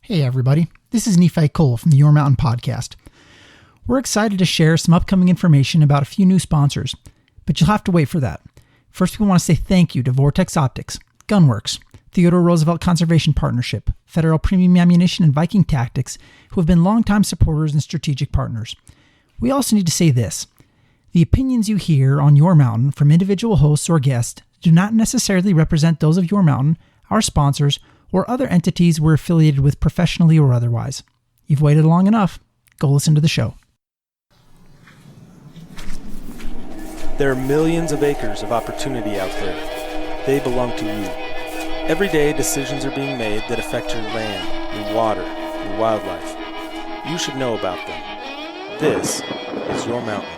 Hey everybody, this is Nephi Cole from the Your Mountain Podcast. We're excited to share some upcoming information about a few new sponsors, but you'll have to wait for that. First, we want to say thank you to Vortex Optics, Gunworks, Theodore Roosevelt Conservation Partnership, Federal Premium Ammunition, and Viking Tactics, who have been longtime supporters and strategic partners. We also need to say this. The opinions you hear on Your Mountain from individual hosts or guests do not necessarily represent those of Your Mountain, our sponsors, or other entities we're affiliated with professionally or otherwise. You've waited long enough. Go listen to the show. There are millions of acres of opportunity out there. They belong to you. Every day, decisions are being made that affect your land, your water, your wildlife. You should know about them. This is Your Mountain.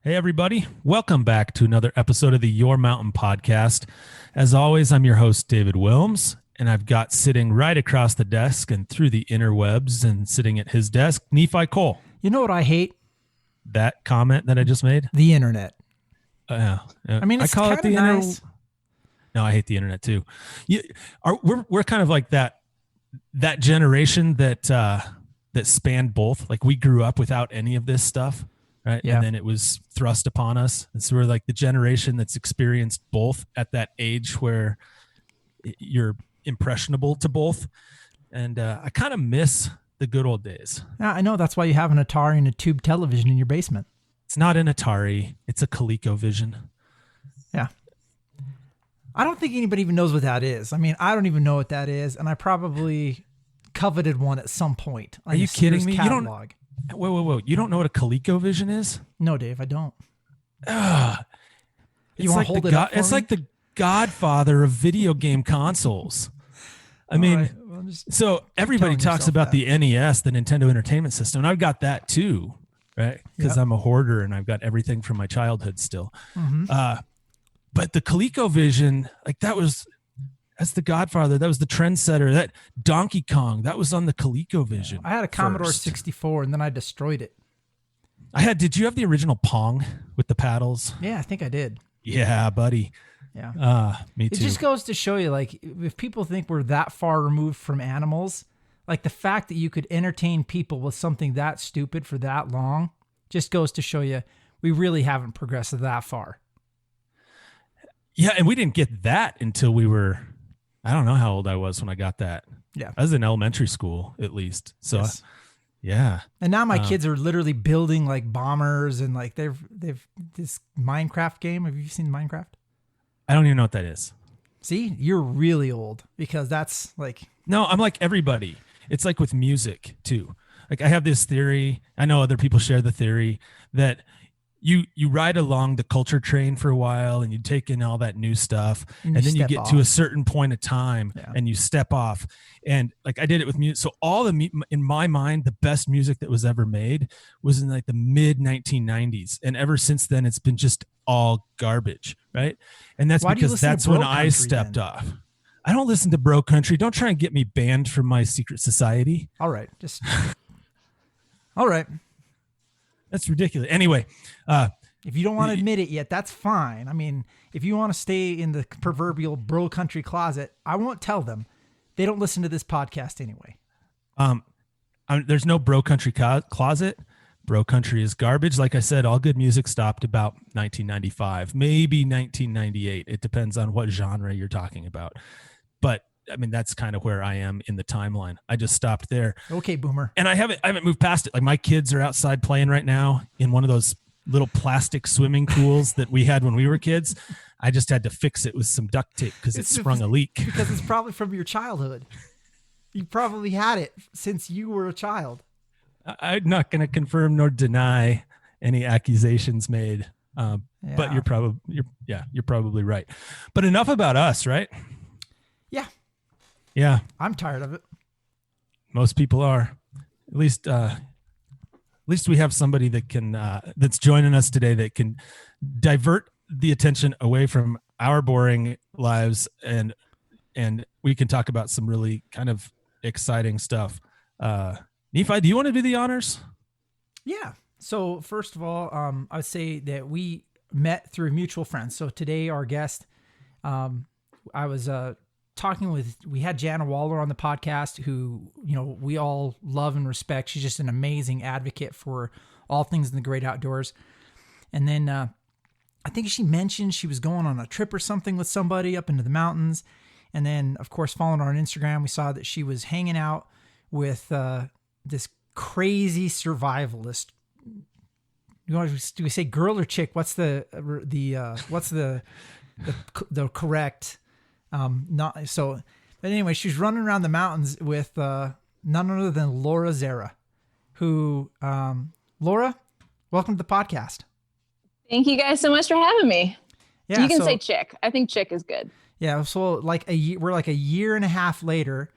Hey everybody, welcome back to another episode of the Your Mountain Podcast. As always, I'm your host, David Wilms, and I've got sitting right across the desk and through the interwebs and sitting at his desk, Nephi Cole. You know what I hate? That comment that I just made? The internet. I mean, it's I call it the nice. No, I hate the internet too. We're kind of like that generation that spanned both. Like we grew up without any of this stuff. Right. Yeah. And then it was thrust upon us. And so we're like the generation that's experienced both at that age where you're impressionable to both. And I kind of miss the good old days. Yeah, I know. That's why you have an Atari and a tube television in your basement. It's not an Atari. It's a ColecoVision. Yeah. I don't think anybody even knows what that is. I mean, I don't even know what that is. And I probably coveted one at some point. Are you kidding me? Catalog. You don't. Whoa. You don't know what a ColecoVision is? No, Dave, I don't. You want like to hold it up for It's me? like the godfather of video game consoles. I mean, right, well, so everybody telling talks yourself about that. the NES, the Nintendo Entertainment System, and I've got that too, right? Because Yep. I'm a hoarder and I've got everything from my childhood still. Mhm. But the ColecoVision, like that's the godfather. That was the trendsetter. That Donkey Kong, that was on the ColecoVision. I had a Commodore first. 64 and then I destroyed it. Did you have the original Pong with the paddles? Yeah, I think I did. Yeah, buddy. Yeah. Me It too. just goes to show you, like, if people think we're that far removed from animals, like the fact that you could entertain people with something that stupid for that long just goes to show you we really haven't progressed that far. Yeah, and we didn't get that until we were, I don't know how old I was when I got that. Yeah. I was in elementary school, at least. So, Yes. yeah. And now my kids are literally building like bombers and like they've this Minecraft game. Have you seen Minecraft? I don't even know what that is. See, you're really old because that's like, No, I'm like everybody. It's like with music too. Like I have this theory. I know other people share the theory that you ride along the culture train for a while and you take in all that new stuff. And And you then you step get to off. a certain point of time and you step off. And like I did it with music. So all in my mind, the best music that was ever made was in like the mid 1990s. And ever since then, it's been just all garbage. Right. And that's Why do you because listen to that's when bro I country stepped then? off. I don't listen to bro country. Don't try and get me banned from my secret society. all right, just, all right. That's ridiculous. Anyway, If you don't want to admit it yet, that's fine. I mean, if you want to stay in the proverbial bro country closet, I won't tell them. They don't listen to this podcast anyway. there's no bro country closet. Bro country is garbage. Like I said, all good music stopped about 1995, maybe 1998. It depends on what genre you're talking about. But I mean, that's kind of where I am in the timeline. I just stopped there. Okay, boomer. And I haven't moved past it. Like my kids are outside playing right now in one of those little plastic swimming pools that we had when we were kids. I just had to fix it with some duct tape because it sprung a leak. Because it's probably from your childhood. You probably had it since you were a child. I'm not going to confirm nor deny any accusations made. But you're probably right. But enough about us, right? Yeah. Yeah. I'm tired of it. Most people are. At least we have somebody that can that's joining us today that can divert the attention away from our boring lives and we can talk about some really kind of exciting stuff. Nephi, do you want to do the honors? Yeah. So first of all, I would say that we met through a mutual friend. So today our guest, I was we had Jana Waller on the podcast, who, we all love and respect. She's just an amazing advocate for all things in the great outdoors. And then I think she mentioned she was going on a trip or something with somebody up into the mountains. And then, of course, following her on Instagram, we saw that she was hanging out with this crazy survivalist. Do we say girl or chick? What's the correct? Not so. But anyway, she's running around the mountains with none other than Laura Zerra. Who, Laura, welcome to the podcast. Thank you guys so much for having me. Yeah, you can say chick. I think chick is good. Yeah. So we're like a year and a half later,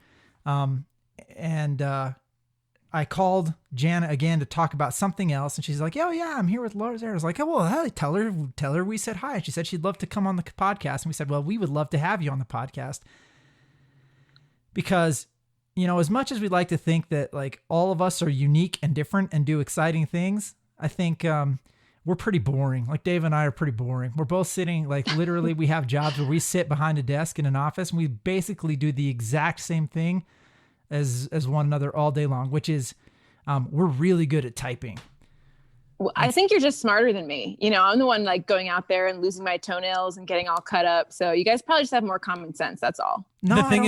and I called Jana again to talk about something else, and she's like, "Oh yeah, I'm here with Laura Zerra." I was like, "Oh well, hey, tell her we said hi." And she said she'd love to come on the podcast, and we said, "Well, we would love to have you on the podcast because, as much as we'd like to think that like all of us are unique and different and do exciting things, I think we're pretty boring. Like Dave and I are pretty boring. We're both sitting like literally. We have jobs where we sit behind a desk in an office, and we basically do the exact same thing as one another all day long, which is we're really good at typing. Well, I think you're just smarter than me. I'm the one like going out there and losing my toenails and getting all cut up. So you guys probably just have more common sense. That's all. No, the thing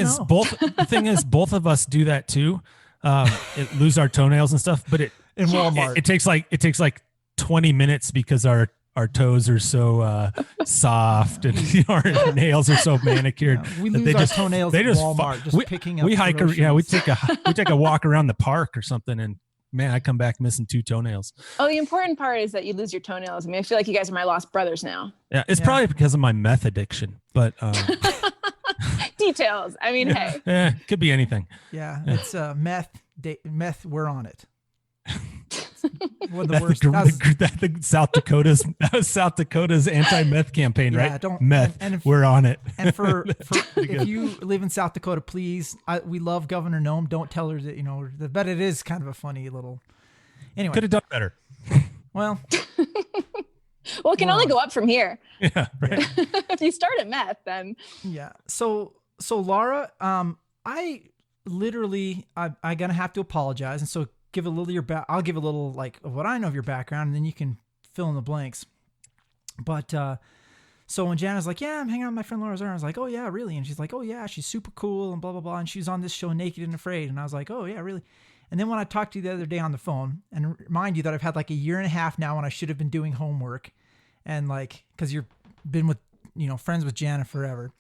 is both of us do that too. Lose our toenails and stuff, but in Walmart, it takes like 20 minutes because our toes are so soft and our nails are so manicured. Yeah, we lose our toenails at Walmart picking up. We hike. We take a walk around the park or something, and man, I come back missing 2 toenails. Oh, the important part is that you lose your toenails. I mean, I feel like you guys are my lost brothers now. Yeah, it's probably because of my meth addiction, but details. I mean, hey, it could be anything. Yeah, it's meth. We're on it. One of the worst. That was South Dakota's anti-meth campaign, right? Don't meth. And we're on it. And for if you live in South Dakota, please, we love Governor Nome. Don't tell her that. But it is kind of a funny little. Anyway, could have done better. Well, it can only go up from here. Yeah, right. If you start at meth, then yeah. So Laura, I literally, I'm gonna have to apologize, and so. I'll give a little like of what I know of your background, and then you can fill in the blanks. But so when Jana's like, "Yeah, I'm hanging out with my friend Laura Zerra," I was like, "Oh yeah, really?" And she's like, "Oh yeah, she's super cool and blah blah blah." And she's on this show, Naked and Afraid, and I was like, "Oh yeah, really?" And then when I talked to you the other day on the phone, and remind you that I've had like a year and a half now, when I should have been doing homework, and like because you've been with friends with Jana forever,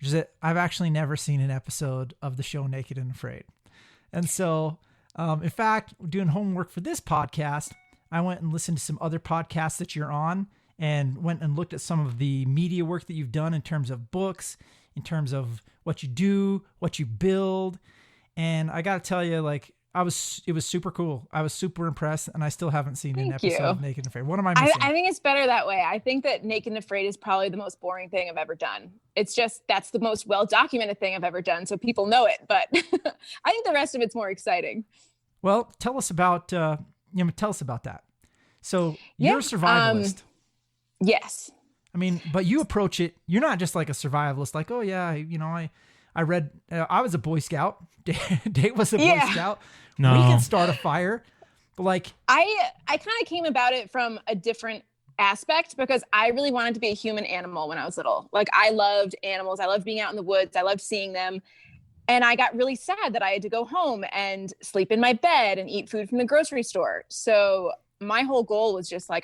which is that I've actually never seen an episode of the show Naked and Afraid, and so. In fact, doing homework for this podcast, I went and listened to some other podcasts that you're on and went and looked at some of the media work that you've done in terms of books, in terms of what you do, what you build. And I got to tell you, like, it was super cool. I was super impressed, and I still haven't seen an episode of Naked and Afraid. What am I missing? I think it's better that way. I think that Naked and Afraid is probably the most boring thing I've ever done. It's just, that's the most well-documented thing I've ever done, so people know it. But I think the rest of it's more exciting. Well, tell us about that. So you're a survivalist. Yes. I mean, but you approach it, you're not just like a survivalist, like, oh yeah, I read, I was a Boy Scout. Dave was a Boy Scout. No. We can start a fire. But like, I kind of came about it from a different aspect because I really wanted to be a human animal when I was little. Like I loved animals. I loved being out in the woods. I loved seeing them. And I got really sad that I had to go home and sleep in my bed and eat food from the grocery store. So my whole goal was just like,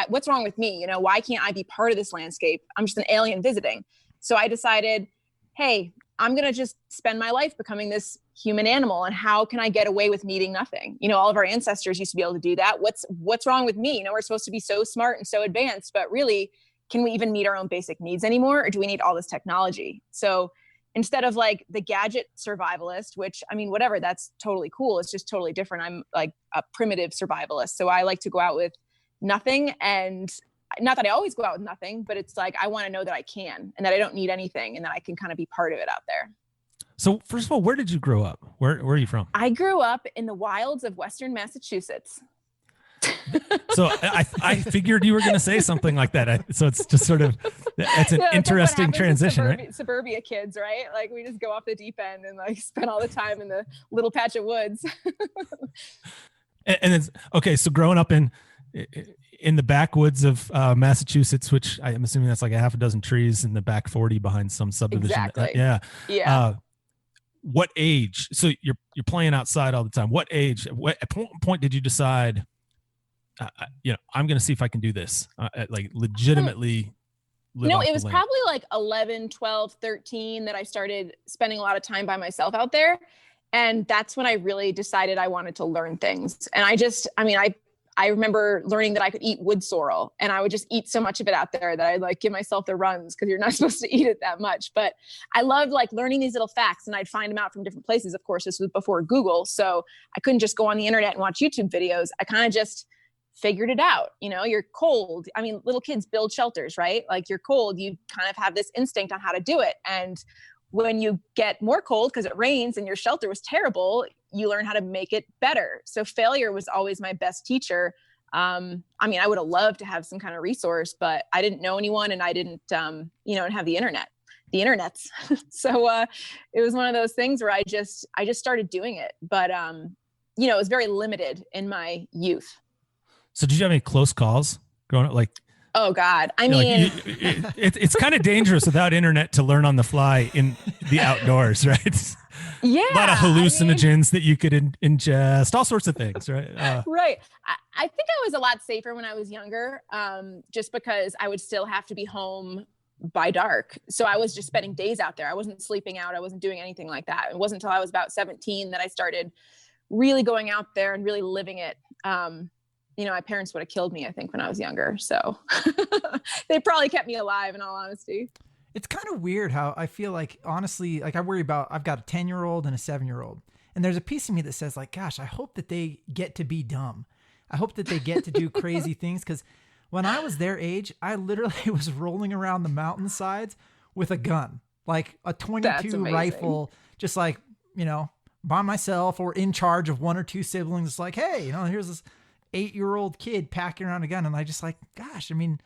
what's wrong with me? Why can't I be part of this landscape? I'm just an alien visiting. So I decided, hey, I'm going to just spend my life becoming this human animal. And how can I get away with needing nothing? All of our ancestors used to be able to do that. What's wrong with me? We're supposed to be so smart and so advanced, but really, can we even meet our own basic needs anymore? Or do we need all this technology? So instead of like the gadget survivalist, which I mean, whatever, that's totally cool. It's just totally different. I'm like a primitive survivalist. So I like to go out with nothing, and not that I always go out with nothing, but it's like, I want to know that I can, and that I don't need anything, and that I can kind of be part of it out there. So first of all, where did you grow up? Where are you from? I grew up in the wilds of Western Massachusetts. So I figured you were going to say something like that. So it's just sort of, it's an interesting transition, right? Suburbia kids, right? Like we just go off the deep end and like spend all the time in the little patch of woods. And it's okay. So growing up in the backwoods of Massachusetts, which I'm assuming that's like a half a dozen trees in the back 40 behind some subdivision. Exactly. Yeah. What age? So you're playing outside all the time. What age? At what point did you decide? I'm going to see if I can do this. Like legitimately. It was probably like 11, 12, 13 that I started spending a lot of time by myself out there. And that's when I really decided I wanted to learn things. And I remember learning that I could eat wood sorrel, and I would just eat so much of it out there that I'd like give myself the runs because you're not supposed to eat it that much. But I loved like learning these little facts, and I'd find them out from different places. Of course, this was before Google, so I couldn't just go on the internet and watch YouTube videos. I kind of just figured it out. You're cold. I mean, little kids build shelters, right? Like you're cold, you kind of have this instinct on how to do it. And when you get more cold because it rains and your shelter was terrible, you learn how to make it better. So failure was always my best teacher. I would have loved to have some kind of resource, but I didn't know anyone, and I didn't, and have the internets. So, it was one of those things where I just started doing it, but, it was very limited in my youth. So did you have any close calls growing up? Like, oh God. I mean, it's kind of dangerous without internet to learn on the fly in the outdoors, right? Yeah. A lot of hallucinogens that you could ingest, all sorts of things, right? Right. I think I was a lot safer when I was younger, just because I would still have to be home by dark. So I was just spending days out there. I wasn't sleeping out. I wasn't doing anything like that. It wasn't until I was about 17 that I started really going out there and really living it. My parents would have killed me, I think, when I was younger. So they probably kept me alive, in all honesty. It's kind of weird how I feel like, honestly, like I've got a 10-year-old and a 7-year-old. And there's a piece of me that says like, gosh, I hope that they get to be dumb. I hope that they get to do crazy things. Because when I was their age, I literally was rolling around the mountainsides with a gun, like a 22 rifle, just like, by myself or in charge of one or two siblings. It's like, hey, here's this 8-year-old kid packing around a gun. And I just like, gosh, I mean,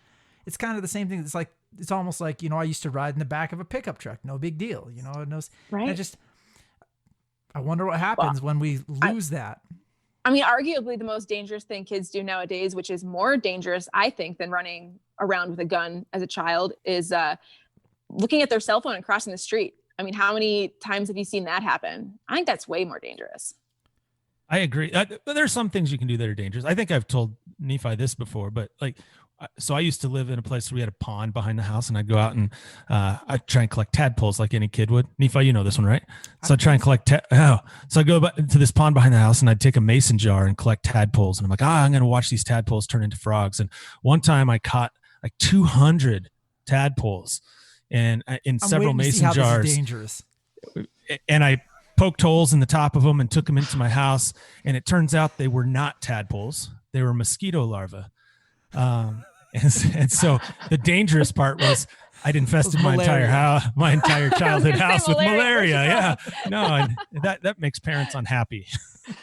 it's kind of the same thing. It's like, it's almost like, I used to ride in the back of a pickup truck. No big deal. Right. I wonder what happens when we lose that. I mean, arguably the most dangerous thing kids do nowadays, which is more dangerous, I think, than running around with a gun as a child, is looking at their cell phone and crossing the street. I mean, how many times have you seen that happen? I think that's way more dangerous. I agree. There's some things you can do that are dangerous. I think I've told Nephi this before, but like, so I used to live in a place where we had a pond behind the house, and I'd go out and I'd try and collect tadpoles like any kid would. Nephi, you know this one, right? So I'd try and collect. So I go to this pond behind the house, and I'd take a mason jar and collect tadpoles. And I'm like, I'm going to watch these tadpoles turn into frogs. And one time I caught like 200 tadpoles, and in several mason jars. This is dangerous. And I poked holes in the top of them and took them into my house. And it turns out they were not tadpoles; they were mosquito larvae. And so the dangerous part was I'd infested my entire childhood house with malaria. Yeah, no, and that makes parents unhappy.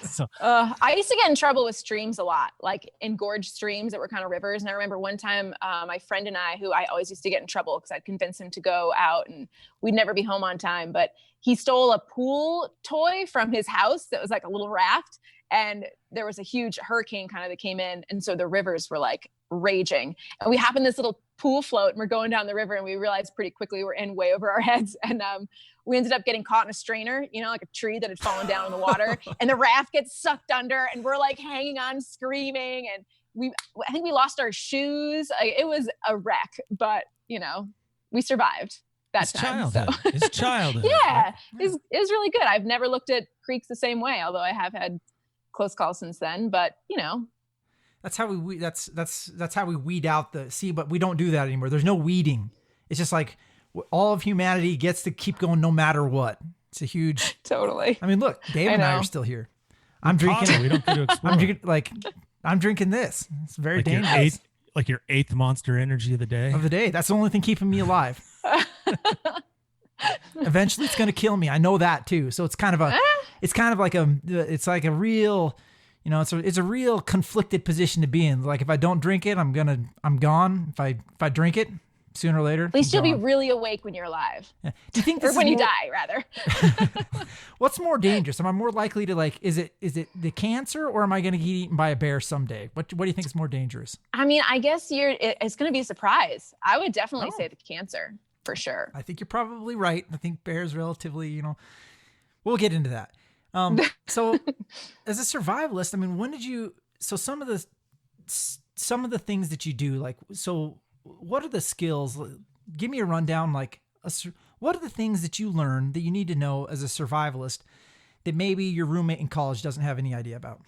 So I used to get in trouble with streams a lot, like engorged streams that were kind of rivers. And I remember one time my friend and I, who I always used to get in trouble because I'd convince him to go out and we'd never be home on time, but he stole a pool toy from his house that was like a little raft. And there was a huge hurricane kind of that came in. And so the rivers were like raging. And we happened this little pool float, and we're going down the river, and we realized pretty quickly we're in way over our heads. And we ended up getting caught in a strainer, like a tree that had fallen down in the water. And the raft gets sucked under, and we're like hanging on, screaming. And I think we lost our shoes. It was a wreck, but we survived that time. It's childhood. Yeah, it was really good. I've never looked at creeks the same way, although I have had close calls since then, but that's how we that's how we weed out but we don't do that anymore. There's no weeding. It's just like all of humanity gets to keep going no matter what. It's a huge totally. I mean, look, Dave and I are still here. I'm drinking. We don't get to explore. I'm drinking this. It's very dangerous. Your eighth Monster Energy of the day. That's the only thing keeping me alive. Eventually it's going to kill me. I know that too. So it's kind of like a real, You know, it's a real conflicted position to be in. Like if I don't drink it, I'm gone. If I drink it, sooner or later, at least you'll be really awake when you're alive. Yeah. Do you think or when you die, rather? What's more dangerous? Am I more likely to like? Is it the cancer, or am I going to get eaten by a bear someday? What do you think is more dangerous? I mean, I guess it's going to be a surprise. I would definitely say the cancer for sure. I think you're probably right. I think bears relatively, you know. We'll get into that. So, as a survivalist, I mean, when did you? So some of the things that you do, like so. What are the skills? Give me a rundown. Like, what are the things that you learn that you need to know as a survivalist that maybe your roommate in college doesn't have any idea about?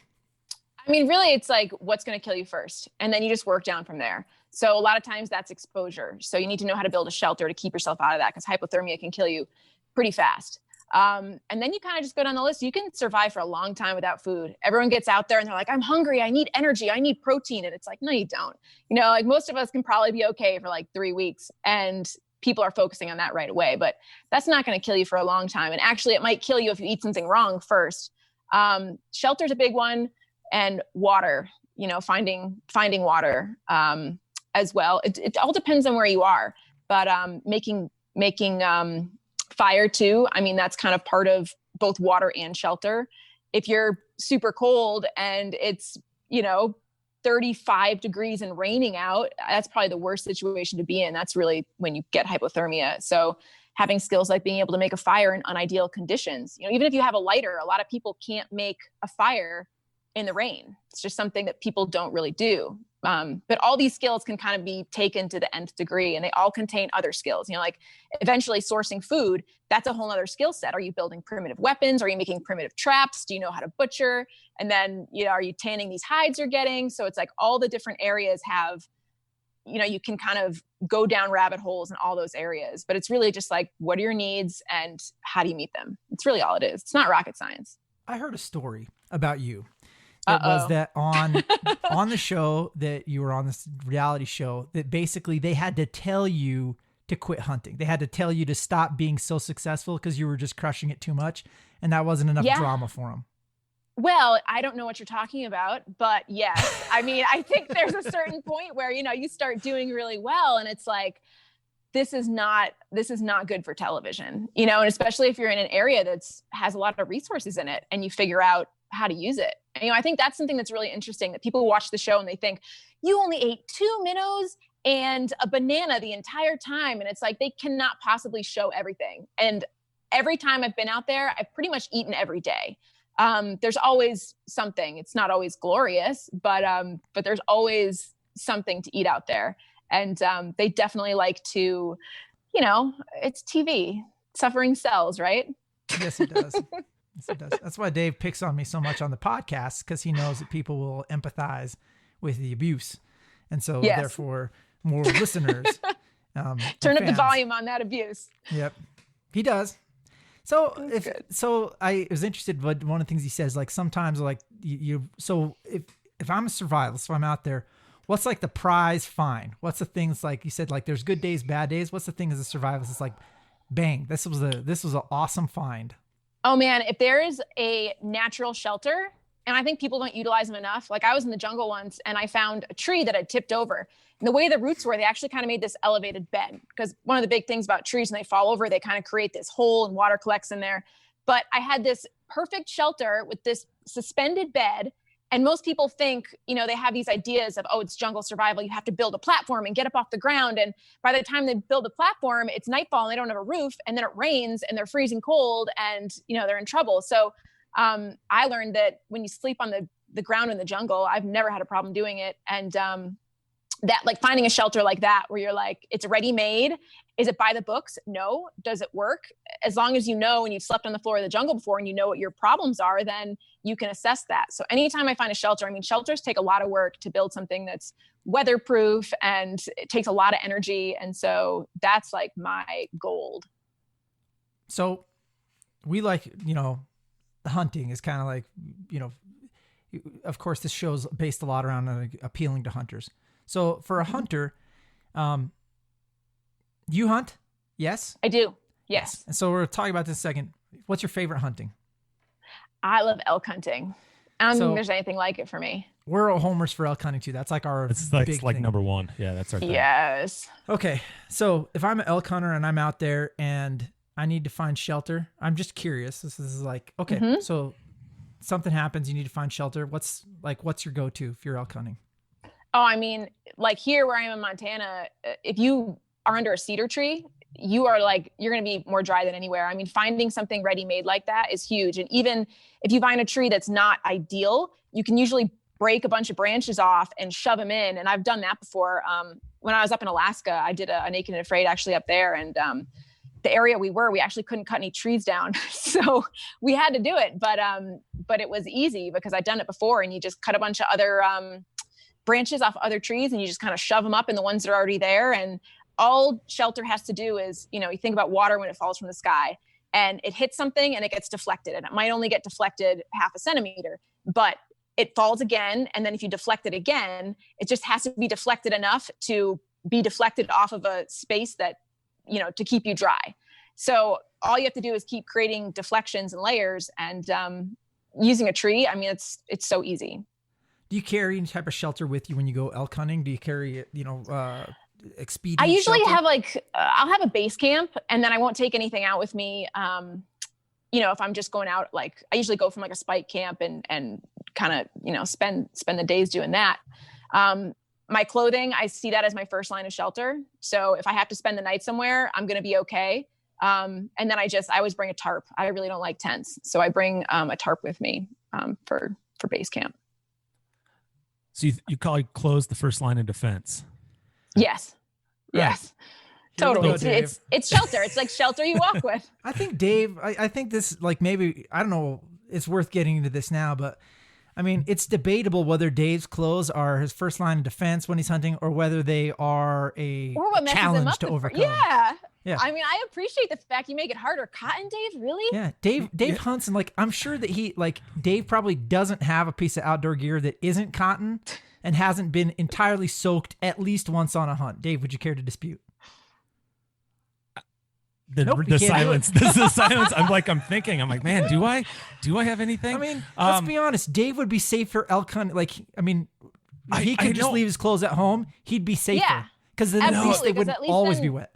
I mean, really, it's like what's going to kill you first, and then you just work down from there. So a lot of times that's exposure. So you need to know how to build a shelter to keep yourself out of that, because hypothermia can kill you pretty fast. And then you kind of just go down the list. You can survive for a long time without food. Everyone gets out there and they're like, I'm hungry. I need energy. I need protein. And it's like, no, you don't. You know, like most of us can probably be okay for like 3 weeks, and people are focusing on that right away, but that's not going to kill you for a long time. And actually it might kill you if you eat something wrong first. Shelter's a big one, and water, you know, finding water, as well. It all depends on where you are, but, making, fire too. I mean, that's kind of part of both water and shelter. If you're super cold and it's, you know, 35 degrees and raining out, that's probably the worst situation to be in. That's really when you get hypothermia. So having skills like being able to make a fire in unideal conditions, you know, even if you have a lighter, a lot of people can't make a fire in the rain. It's just something that people don't really do. But all these skills can kind of be taken to the nth degree, and they all contain other skills. You know, like eventually sourcing food, that's a whole other skill set. Are you building primitive weapons? Are you making primitive traps? Do you know how to butcher? And then, you know, are you tanning these hides you're getting? So it's like all the different areas have, you know, you can kind of go down rabbit holes in all those areas, but it's really just like, what are your needs and how do you meet them? It's really all it is. It's not rocket science. I heard a story about you. It was that on the show that you were on, this reality show, that basically they had to tell you to quit hunting. They had to tell you to stop being so successful because you were just crushing it too much, and that wasn't enough drama for them. Well, I don't know what you're talking about, but yes. I mean, I think there's a certain point where, you know, you start doing really well and it's like, this is not good for television, you know, and especially if you're in an area has a lot of resources in it and you figure out how to use it. And, you know, I think that's something that's really interesting, that people watch the show and they think you only ate 2 minnows and a banana the entire time. And it's like, they cannot possibly show everything. And every time I've been out there, I've pretty much eaten every day. There's always something. It's not always glorious, but there's always something to eat out there. And they definitely like to, you know, it's TV. Suffering sells, right? Yes, it does. Yes, it does. That's why Dave picks on me so much on the podcast, because he knows that people will empathize with the abuse. And so therefore more listeners. Turn up the volume on that abuse. Yep. He does. So I was interested, but one of the things he says, like sometimes like so if I'm a survivalist, if I'm out there, what's like the prize find? What's the things, like you said, like there's good days, bad days. What's the thing as a survivalist? It's like, bang, this was an awesome find. Oh man, if there is a natural shelter, and I think people don't utilize them enough. Like I was in the jungle once and I found a tree that had tipped over. And the way the roots were, they actually kind of made this elevated bed, because one of the big things about trees, when they fall over, they kind of create this hole and water collects in there. But I had this perfect shelter with this suspended bed. And most people think, you know, they have these ideas of, oh, it's jungle survival. You have to build a platform and get up off the ground. And by the time they build the platform, it's nightfall and they don't have a roof. And then it rains and they're freezing cold and, you know, they're in trouble. So I learned that when you sleep on the ground in the jungle, I've never had a problem doing it. And that, like, finding a shelter like that, where you're like, it's ready made. Is it by the books? No. Does it work? As long as you know, and you've slept on the floor of the jungle before and you know what your problems are, then you can assess that. So anytime I find a shelter, I mean, shelters take a lot of work to build something that's weatherproof, and it takes a lot of energy. And so that's like my gold. So we like, you know, hunting is kind of like, you know, of course this show's based a lot around appealing to hunters. So for a hunter, you hunt? Yes? I do. Yes. And so we're talking about this in a second. What's your favorite hunting? I love elk hunting. I don't So- think there's anything like it for me. We're homers for elk hunting too. That's like our It's big like thing. number one. Yeah, that's our thing. Yes. Okay, so if I'm an elk hunter and I'm out there and I need to find shelter, I'm just curious. This is like, okay, so something happens, you need to find shelter. What's your go-to if you're elk hunting? Oh, I mean, like here where I am in Montana, if you are under a cedar tree, you're going to be more dry than anywhere. I mean, finding something ready-made like that is huge. And even if you find a tree that's not ideal, you can usually break a bunch of branches off and shove them in. And I've done that before. When I was up in Alaska, I did a Naked and Afraid actually up there. And the area we actually couldn't cut any trees down. So we had to do it. But it was easy because I'd done it before, and you just cut a bunch of other branches off other trees and you just kind of shove them up in the ones that are already there. And all shelter has to do is, you think about water when it falls from the sky and it hits something and it gets deflected, and it might only get deflected 0.5 centimeter, but it falls again. And then if you deflect it again, it just has to be deflected enough to be deflected off of a space that, to keep you dry. So all you have to do is keep creating deflections and layers, and using a tree. I mean, it's so easy. Do you carry any type of shelter with you when you go elk hunting? Do you carry, expedient I usually shelter? have I'll have a base camp, and then I won't take anything out with me. If I'm just going out, I usually go from a spike camp and kind of, spend the days doing that. My clothing, I see that as my first line of shelter. So if I have to spend the night somewhere, I'm going to be okay. And then I always bring a tarp. I really don't like tents. So I bring a tarp with me for base camp. So you call your clothes the first line of defense? Yes. Right. Yes. Totally. Go, it's shelter. It's like shelter you walk with. I think Dave, I think this, maybe, I don't know, it's worth getting into this now, but I mean, it's debatable whether Dave's clothes are his first line of defense when he's hunting, or whether they are a challenge to overcome. Yeah. I mean, I appreciate the fact you make it harder. Cotton, Dave? Really? Yeah. Dave hunts, and I'm sure that Dave probably doesn't have a piece of outdoor gear that isn't cotton and hasn't been entirely soaked at least once on a hunt. Dave, would you care to dispute? The silence. This is the silence. I'm thinking. I'm like, man, do I have anything? I mean, let's be honest. Dave would be safer elk hunting. He could just leave his clothes at home. He'd be safer. Yeah. Because then at least they wouldn't always be wet.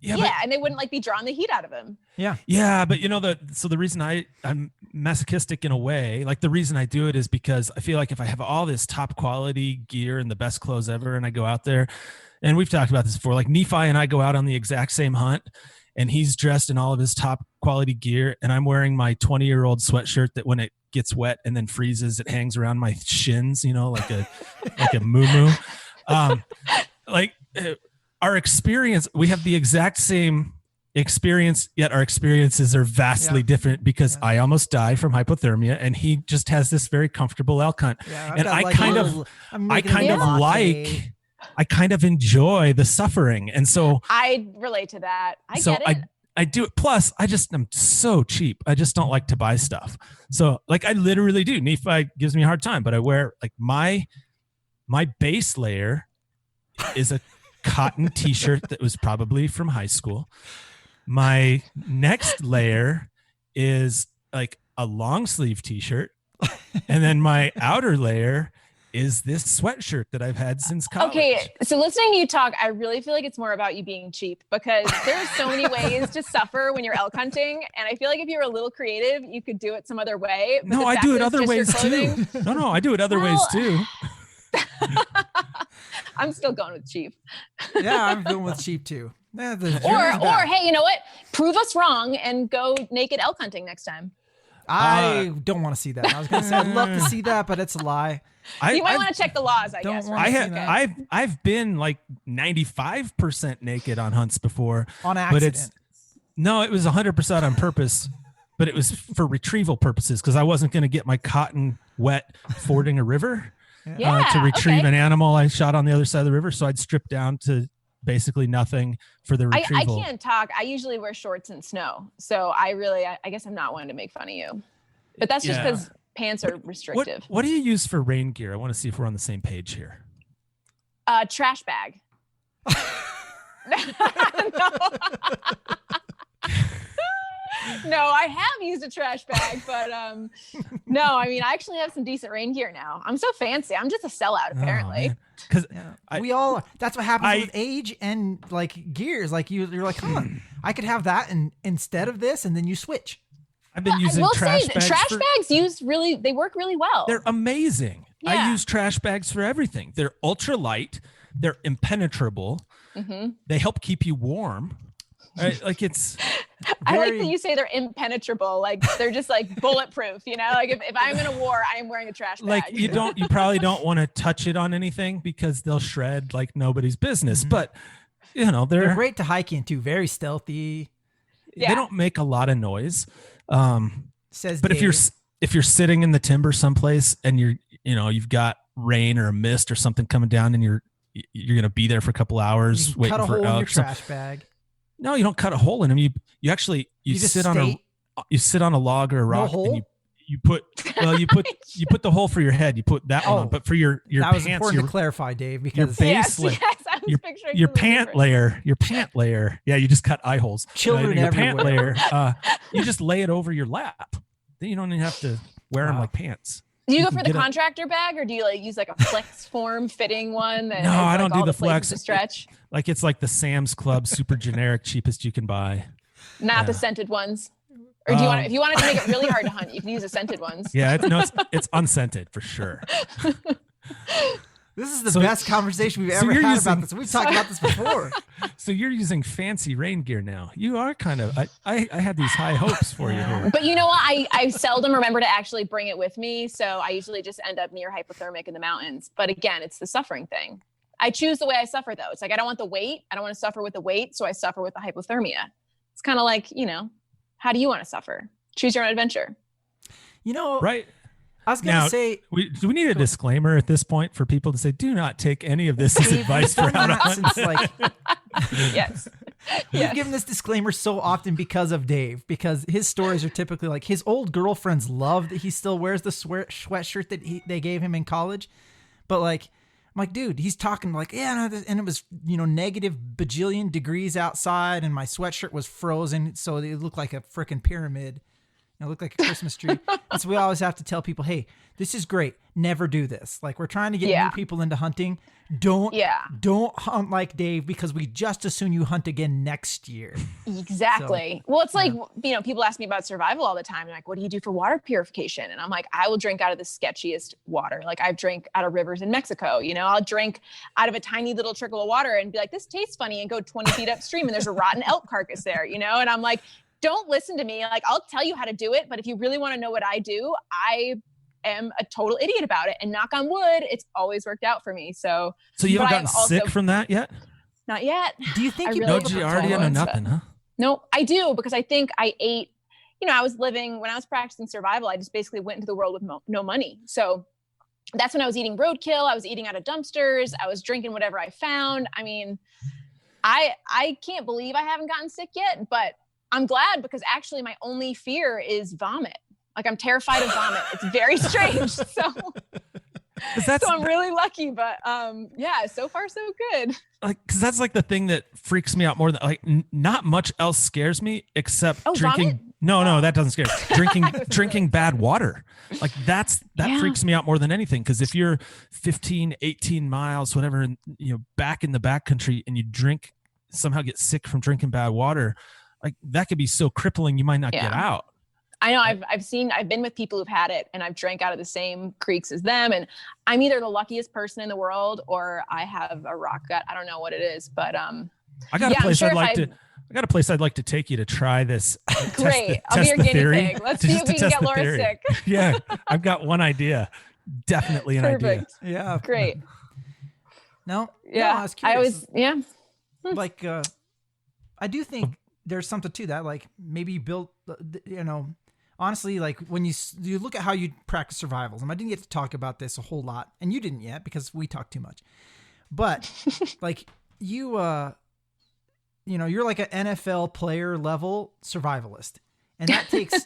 Yeah, and they wouldn't be drawing the heat out of him. Yeah. Yeah, but the reason I'm masochistic in a way, the reason I do it is because I feel like if I have all this top quality gear and the best clothes ever, and I go out there, and we've talked about this before, Nephi and I go out on the exact same hunt, and he's dressed in all of his top quality gear, and I'm wearing my 20-year-old sweatshirt that when it gets wet and then freezes, it hangs around my shins, like a moo-moo. Our experience, we have the exact same experience, yet our experiences are vastly different because I almost die from hypothermia, and he just has this very comfortable elk hunt. Yeah, and I kind of enjoy the suffering. And so I relate to that. I get it. I do it. Plus, I'm so cheap. I just don't like to buy stuff. So I literally do. Nephi gives me a hard time, but I wear my base layer is a cotton t-shirt that was probably from high school. My next layer is a long sleeve t-shirt. And then my outer layer is this sweatshirt that I've had since college. Okay, so listening to you talk, I really feel like it's more about you being cheap, because there's so many ways to suffer when you're elk hunting. And I feel like if you were a little creative, you could do it some other way. No, I do it other ways too. No, I do it other ways too. I'm still going with cheap. Yeah, I'm going with cheap too. Yeah, or hey, you know what? Prove us wrong and go naked elk hunting next time. I don't want to see that. I was going to say I'd love to see that, but it's a lie. You might want to check the laws, I guess. Right? I've been 95% naked on hunts before. On accident. But it was 100% on purpose, but it was for retrieval purposes because I wasn't going to get my cotton wet fording a river to retrieve an animal I shot on the other side of the river. So I'd strip down to basically nothing for the retrieval. I can't talk. I usually wear shorts in snow. So I guess I'm not one to make fun of you. But that's just because pants are restrictive. What do you use for rain gear? I want to see if we're on the same page here. Trash bag. No, I have used a trash bag, but no, I mean, I actually have some decent rain gear now. I'm so fancy. I'm just a sellout, apparently. Because we all are. That's what happens with age and like gears. Like you're like, I could have that and instead of this, and then you switch. I've been using trash bags. Trash bags they work really well. They're amazing. Yeah. I use trash bags for everything. They're ultra light. They're impenetrable. Mm-hmm. They help keep you warm. Right? Like it's. I like that you say they're impenetrable. Like they're just like bulletproof. You know, like if I'm in a war, I'm wearing a trash bag. Like you probably don't want to touch it on anything because they'll shred like nobody's business. Mm-hmm. But you know, they're great to hike into. Very stealthy. Yeah. They don't make a lot of noise. Says but Dave. if you're sitting in the timber someplace and you've got rain or a mist or something coming down and you're gonna be there for a couple hours waiting cut a for hole in your trash bag. No, you don't cut a hole in them. You sit on a log or a rock and you put the hole for your head. You put that one on, but for your that pants, was important to clarify, Dave, because your base your pant layer. Yeah, you just cut eye holes. Children your everywhere. Pant layer. You just lay it over your lap. Then you don't even have to wear them like pants. Do you go for the contractor bag, or do you like use like a flex form fitting one? That no, has, I don't do all the flex. flex. Stretch. It's like the Sam's Club, super generic, cheapest you can buy. Not the scented ones. Or do you want? If you wanted to make it really hard to hunt, you can use the scented ones. Yeah, it's unscented for sure. This is the best conversation we've ever had about this. We've talked about this before. So you're using fancy rain gear now. You are kind of. I had these high hopes for you here. But you know what? I seldom remember to actually bring it with me, so I usually just end up near hypothermic in the mountains. But again, it's the suffering thing. I choose the way I suffer, though. It's like I don't want the weight. I don't want to suffer with the weight, so I suffer with the hypothermia. It's kind of like, how do you want to suffer? Choose your own adventure. Right. I was going to say... do we need a disclaimer at this point for people to say, do not take any of this as advice for how to hunt? Yes. We've given this disclaimer so often because of Dave, because his stories are typically like his old girlfriends love that he still wears the sweatshirt that they gave him in college. But like, I'm like, dude, he's talking like, and it was, negative bajillion degrees outside and my sweatshirt was frozen. So it looked like a freaking pyramid. It looked like a Christmas tree. And so we always have to tell people, hey, this is great. Never do this. Like we're trying to get new people into hunting. Don't hunt like Dave because we just as soon you hunt again next year. Exactly. So, well, it's like, people ask me about survival all the time. They're like, what do you do for water purification? And I'm like, I will drink out of the sketchiest water. Like I've drank out of rivers in Mexico. I'll drink out of a tiny little trickle of water and be like, this tastes funny, and go 20 feet upstream and there's a rotten elk carcass there, and I'm like, don't listen to me. Like, I'll tell you how to do it. But if you really want to know what I do, I am a total idiot about it. And knock on wood, it's always worked out for me. So you haven't gotten sick from that yet? Not yet. Do you think no Giardia, no nothing, huh? No, I do, because I think I ate, when I was practicing survival, I just basically went into the world with no money. So that's when I was eating roadkill. I was eating out of dumpsters. I was drinking whatever I found. I mean, I can't believe I haven't gotten sick yet, but I'm glad, because actually my only fear is vomit. Like I'm terrified of vomit. It's very strange. So I'm really lucky, but so far so good. Like, cause that's like the thing that freaks me out more than like not much else scares me except drinking. Vomit? No, that doesn't scare me. Drinking bad water. Like that freaks me out more than anything. Cause if you're 15, 18 miles, whatever, back in the backcountry and you somehow get sick from drinking bad water, like that could be so crippling you might not get out. I know. I've been with people who've had it, and I've drank out of the same creeks as them, and I'm either the luckiest person in the world or I have a rock gut. I don't know what it is, but I got a place I'd like to take you to try this. Great. I'll be your guinea pig. Let's see if we can get Laura sick. Yeah. I've got one idea. Definitely an idea. Yeah. Great. No. Yeah. I was curious. Like, I do think there's something to that. Like maybe you built, honestly, like when you look at how you practice survivals, and I didn't get to talk about this a whole lot, and you didn't yet because we talked too much, but like you're like an NFL player level survivalist, and that takes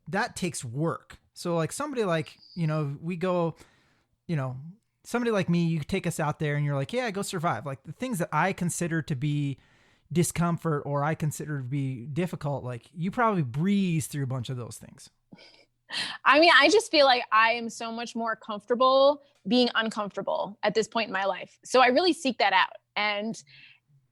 that takes work. So like somebody like, we go, somebody like me, you take us out there and you're like, yeah, go survive. Like the things that I consider to be, discomfort or I consider to be difficult, like you probably breeze through a bunch of those things. I mean, I just feel like I am so much more comfortable being uncomfortable at this point in my life. So I really seek that out. And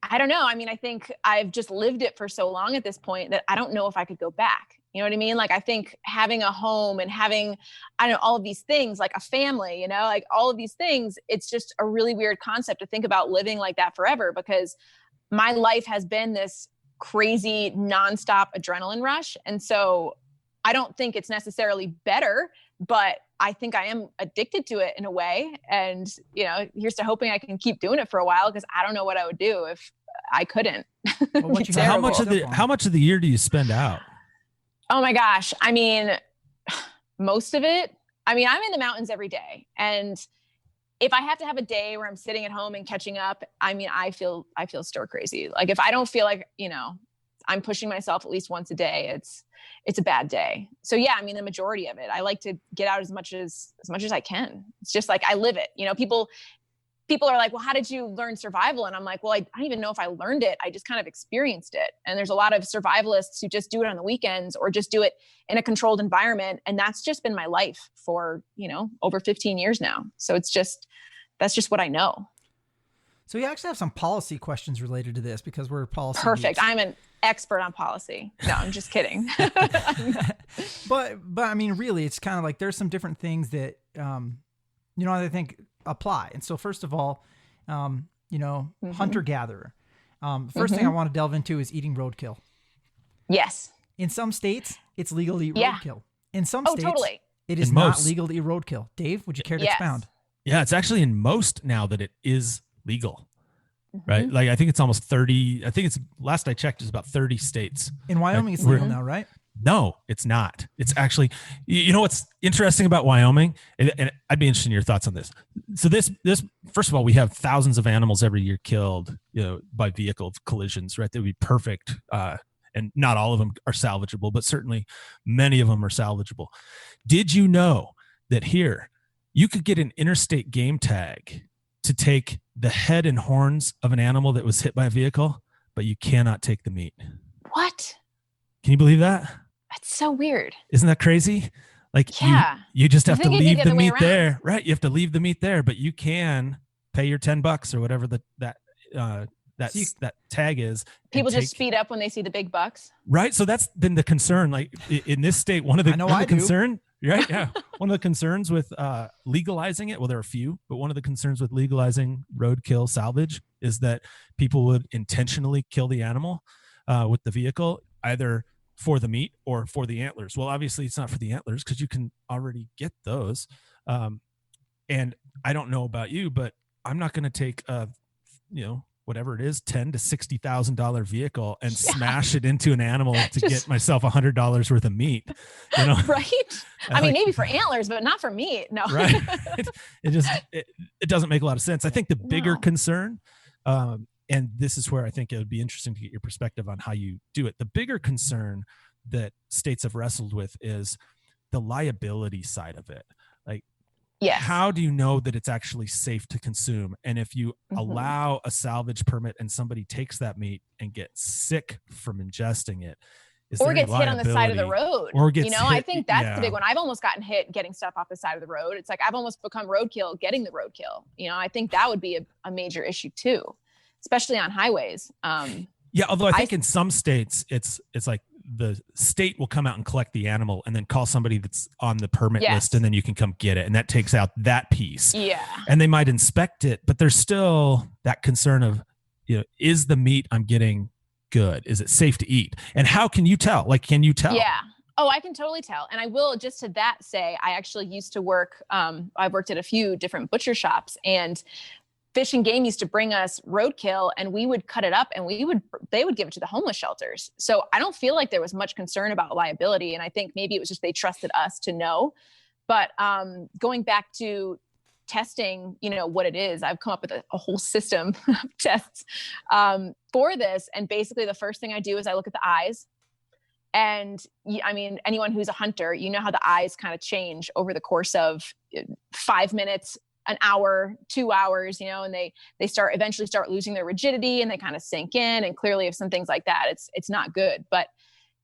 I don't know. I mean, I think I've just lived it for so long at this point that I don't know if I could go back. You know what I mean? Like, I think having a home and having, I don't know, all of these things, like a family, you know, like all of these things, it's just a really weird concept to think about living like that forever, because my life has been this crazy nonstop adrenaline rush. And so I don't think it's necessarily better, but I think I am addicted to it in a way. And, you know, here's to hoping I can keep doing it for a while, because I don't know what I would do if I couldn't. Well, so how much of the year do you spend out? Oh my gosh. I mean, most of it. I mean, I'm in the mountains every day. And if I have to have a day where I'm sitting at home and catching up, I mean, I feel stir crazy. Like if I don't feel like, you know, I'm pushing myself at least once a day, it's a bad day. So yeah, I mean, the majority of it, I like to get out as much as I can. It's just like, I live it. You know, people are like, well, how did you learn survival? And I'm like, well, I don't even know if I learned it. I just kind of experienced it. And there's a lot of survivalists who just do it on the weekends or just do it in a controlled environment. And that's just been my life for, you know, over 15 years now. So that's just what I know. So we actually have some policy questions related to this because we're policy. Perfect. geeks. I'm an expert on policy. No, I'm just kidding. But I mean, really, it's kind of like there's some different things that, you know, I think apply. And so first of all, you know, hunter gatherer. First thing I want to delve into is eating roadkill. Yes. In some states, it's legal to eat roadkill. In some states, totally. it is not legal to eat roadkill. Dave, would you care to expound? Yeah, it's actually in most now that it is legal, right? Like I think it's almost 30. I think it's, last I checked, it's about 30 states. In Wyoming, it's legal now, right? No, it's not. It's actually, you know what's interesting about Wyoming, and I'd be interested in your thoughts on this. So this first of all, we have thousands of animals every year killed, you know, by vehicle collisions, right? That would be perfect, and not all of them are salvageable, but certainly many of them are salvageable. Did you know that here you could get an interstate game tag to take the head and horns of an animal that was hit by a vehicle, but you cannot take the meat? What? Can you believe that? That's so weird. Isn't that crazy? Like you just have to leave the meat there, right? You have to leave the meat there, but you can pay your $10 or whatever that tag is. People just speed up when they see the big bucks. Right. So that's been the concern. Like in this state, one of the concern, right? Yeah. One of the concerns with legalizing it, well, there are a few, but one of the concerns with legalizing roadkill salvage is that people would intentionally kill the animal with the vehicle, either for the meat or for the antlers. Well, obviously it's not for the antlers because you can already get those. And I don't know about you, but I'm not going to take whatever it is, $10,000 to $60,000 vehicle and smash it into an animal to get myself $100 worth of meat. You know, right? I mean, maybe for antlers, but not for meat. No, right? It doesn't make a lot of sense. I think the bigger concern, and this is where I think it would be interesting to get your perspective on how you do it. The bigger concern that states have wrestled with is the liability side of it. Like, how do you know that it's actually safe to consume? And if you allow a salvage permit and somebody takes that meat and gets sick from ingesting it, or gets hit on the side of the road, or gets hit, I think that's the big one. I've almost gotten hit getting stuff off the side of the road. It's like I've almost become roadkill getting the roadkill. You know, I think that would be a major issue too, especially on highways. Although I think in some states it's like the state will come out and collect the animal and then call somebody that's on the permit list, and then you can come get it, and that takes out that piece. And they might inspect it, but there's still that concern of, you know, is the meat I'm getting good? Is it safe to eat? And how can you tell? Like, can you tell? Yeah. Oh, I can totally tell. And I will just to that say, I actually used to work, I worked at a few different butcher shops, and Fish and Game used to bring us roadkill, and we would cut it up and they would give it to the homeless shelters. So I don't feel like there was much concern about liability. And I think maybe it was just, they trusted us to know. But going back to testing, you know, what it is, I've come up with a whole system of tests for this. And basically the first thing I do is I look at the eyes. And I mean, anyone who's a hunter, you know how the eyes kind of change over the course of 5 minutes an hour, 2 hours, and they eventually start losing their rigidity and they kind of sink in. And clearly if some things like that, it's not good. But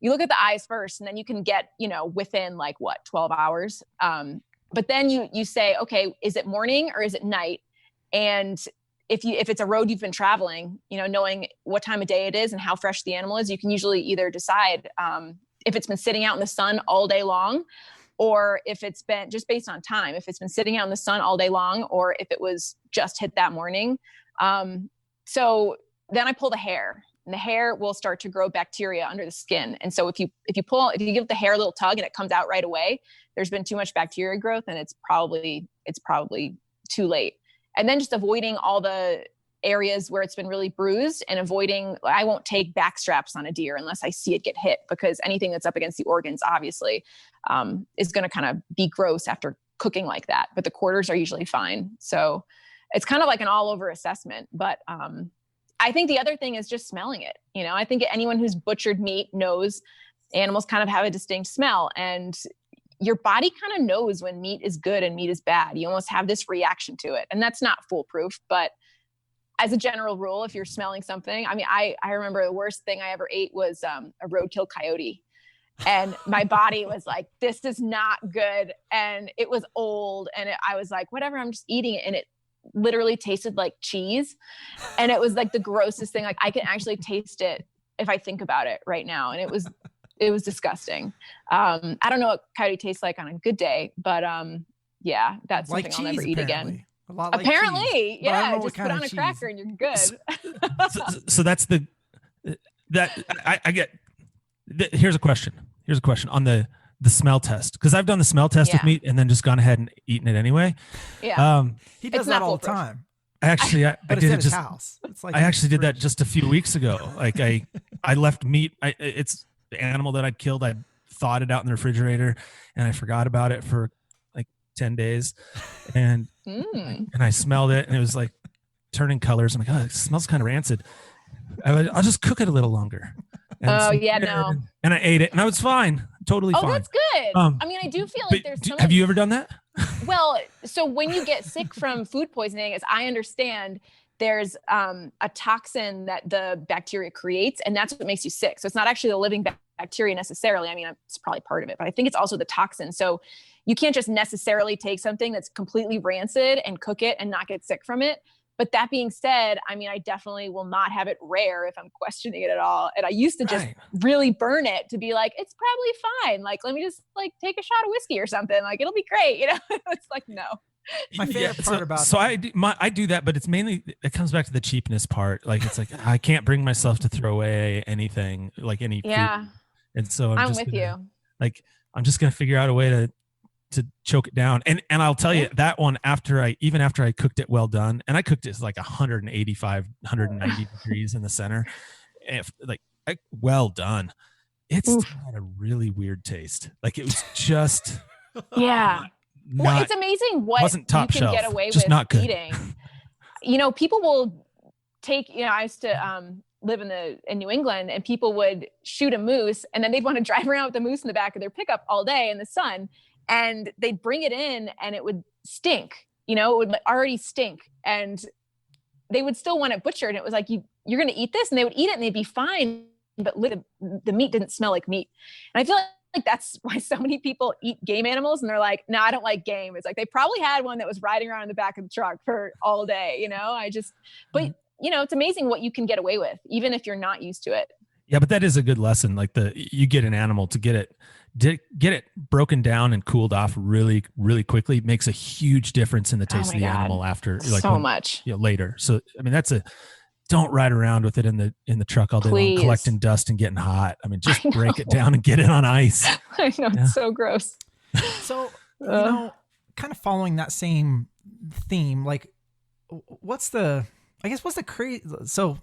you look at the eyes first, and then you can get, within 12 hours. But then you say, okay, is it morning or is it night? And if it's a road you've been traveling, knowing what time of day it is and how fresh the animal is, you can usually either decide if it's been sitting out in the sun all day long, or if it's been just based on time, if it's been sitting out in the sun all day long, or if it was just hit that morning. So then I pull the hair, and the hair will start to grow bacteria under the skin. And so if you give the hair a little tug and it comes out right away, there's been too much bacteria growth, and it's probably too late. And then just avoiding all the areas where it's been really bruised, and I won't take back straps on a deer unless I see it get hit, because anything that's up against the organs, obviously, is going to kind of be gross after cooking like that. But the quarters are usually fine. So it's kind of like an all over assessment. But I think the other thing is just smelling it. I think anyone who's butchered meat knows animals kind of have a distinct smell, and your body kind of knows when meat is good and meat is bad. You almost have this reaction to it, and that's not foolproof, but as a general rule, if you're smelling something, I remember the worst thing I ever ate was a roadkill coyote. And my body was like, this is not good. And it was old. And I was like, whatever, I'm just eating it. And it literally tasted like cheese. And it was like the grossest thing. Like I can actually taste it if I think about it right now. And it was disgusting. I don't know what coyote tastes like on a good day, but yeah, that's something like I'll never eat apparently. Again. A lot like Apparently, cheese. yeah, just put on a cracker and you're good. So that's I get. Here's a question on the smell test, because I've done the smell test with meat and then just gone ahead and eaten it anyway. Yeah, he does that all the time. I did it just. House. It's like I actually did that just a few weeks ago. Like I left meat. It's the animal that I'd killed. I thawed it out in the refrigerator, and I forgot about it for 10 days, and I smelled it, and it was like turning colors. I'm like, oh, it smells kind of rancid. I'll just cook it a little longer. And and I ate it, and I was fine, totally fine. Oh, that's good. I do feel like there's. Have you ever done that? Well, so when you get sick from food poisoning, as I understand, there's a toxin that the bacteria creates, and that's what makes you sick. So it's not actually the living bacteria necessarily. It's probably part of it, but I think it's also the toxin. So you can't just necessarily take something that's completely rancid and cook it and not get sick from it. But that being said, I definitely will not have it rare if I'm questioning it at all. And I used to just really burn it to be like, it's probably fine. Like, let me just take a shot of whiskey or something. Like, it'll be great. It's like, no. My favorite part about so I do that, but it's mainly, it comes back to the cheapness part. Like, it's like, I can't bring myself to throw away anything, like any food. And so I'm just with you. Like, I'm just going to figure out a way to choke it down. And I'll tell you that one, after I cooked it well done, and I cooked it like 185, 190 degrees in the center, well done. It's had a really weird taste. Like, it was just, well, it's amazing what wasn't top you can shelf, get away just with not good. Eating. People will take, I used to live in New England, and people would shoot a moose, and then they'd want to drive around with the moose in the back of their pickup all day in the sun. And they'd bring it in, and it would stink, it would already stink, and they would still want it butchered. And it was like, you're going to eat this, and they would eat it and they'd be fine. But the meat didn't smell like meat. And I feel like that's why so many people eat game animals, and they're like, no, I don't like game. It's like, they probably had one that was riding around in the back of the truck for all day, but it's amazing what you can get away with, even if you're not used to it. Yeah, but that is a good lesson. Like, you get an animal to get it broken down and cooled off really, really quickly makes a huge difference in the taste of the animal after, much later. So, don't ride around with it in the truck all day long, collecting dust and getting hot. Just break it down and get it on ice. I know, it's so gross. So, kind of following that same theme, like, what's the crazy, so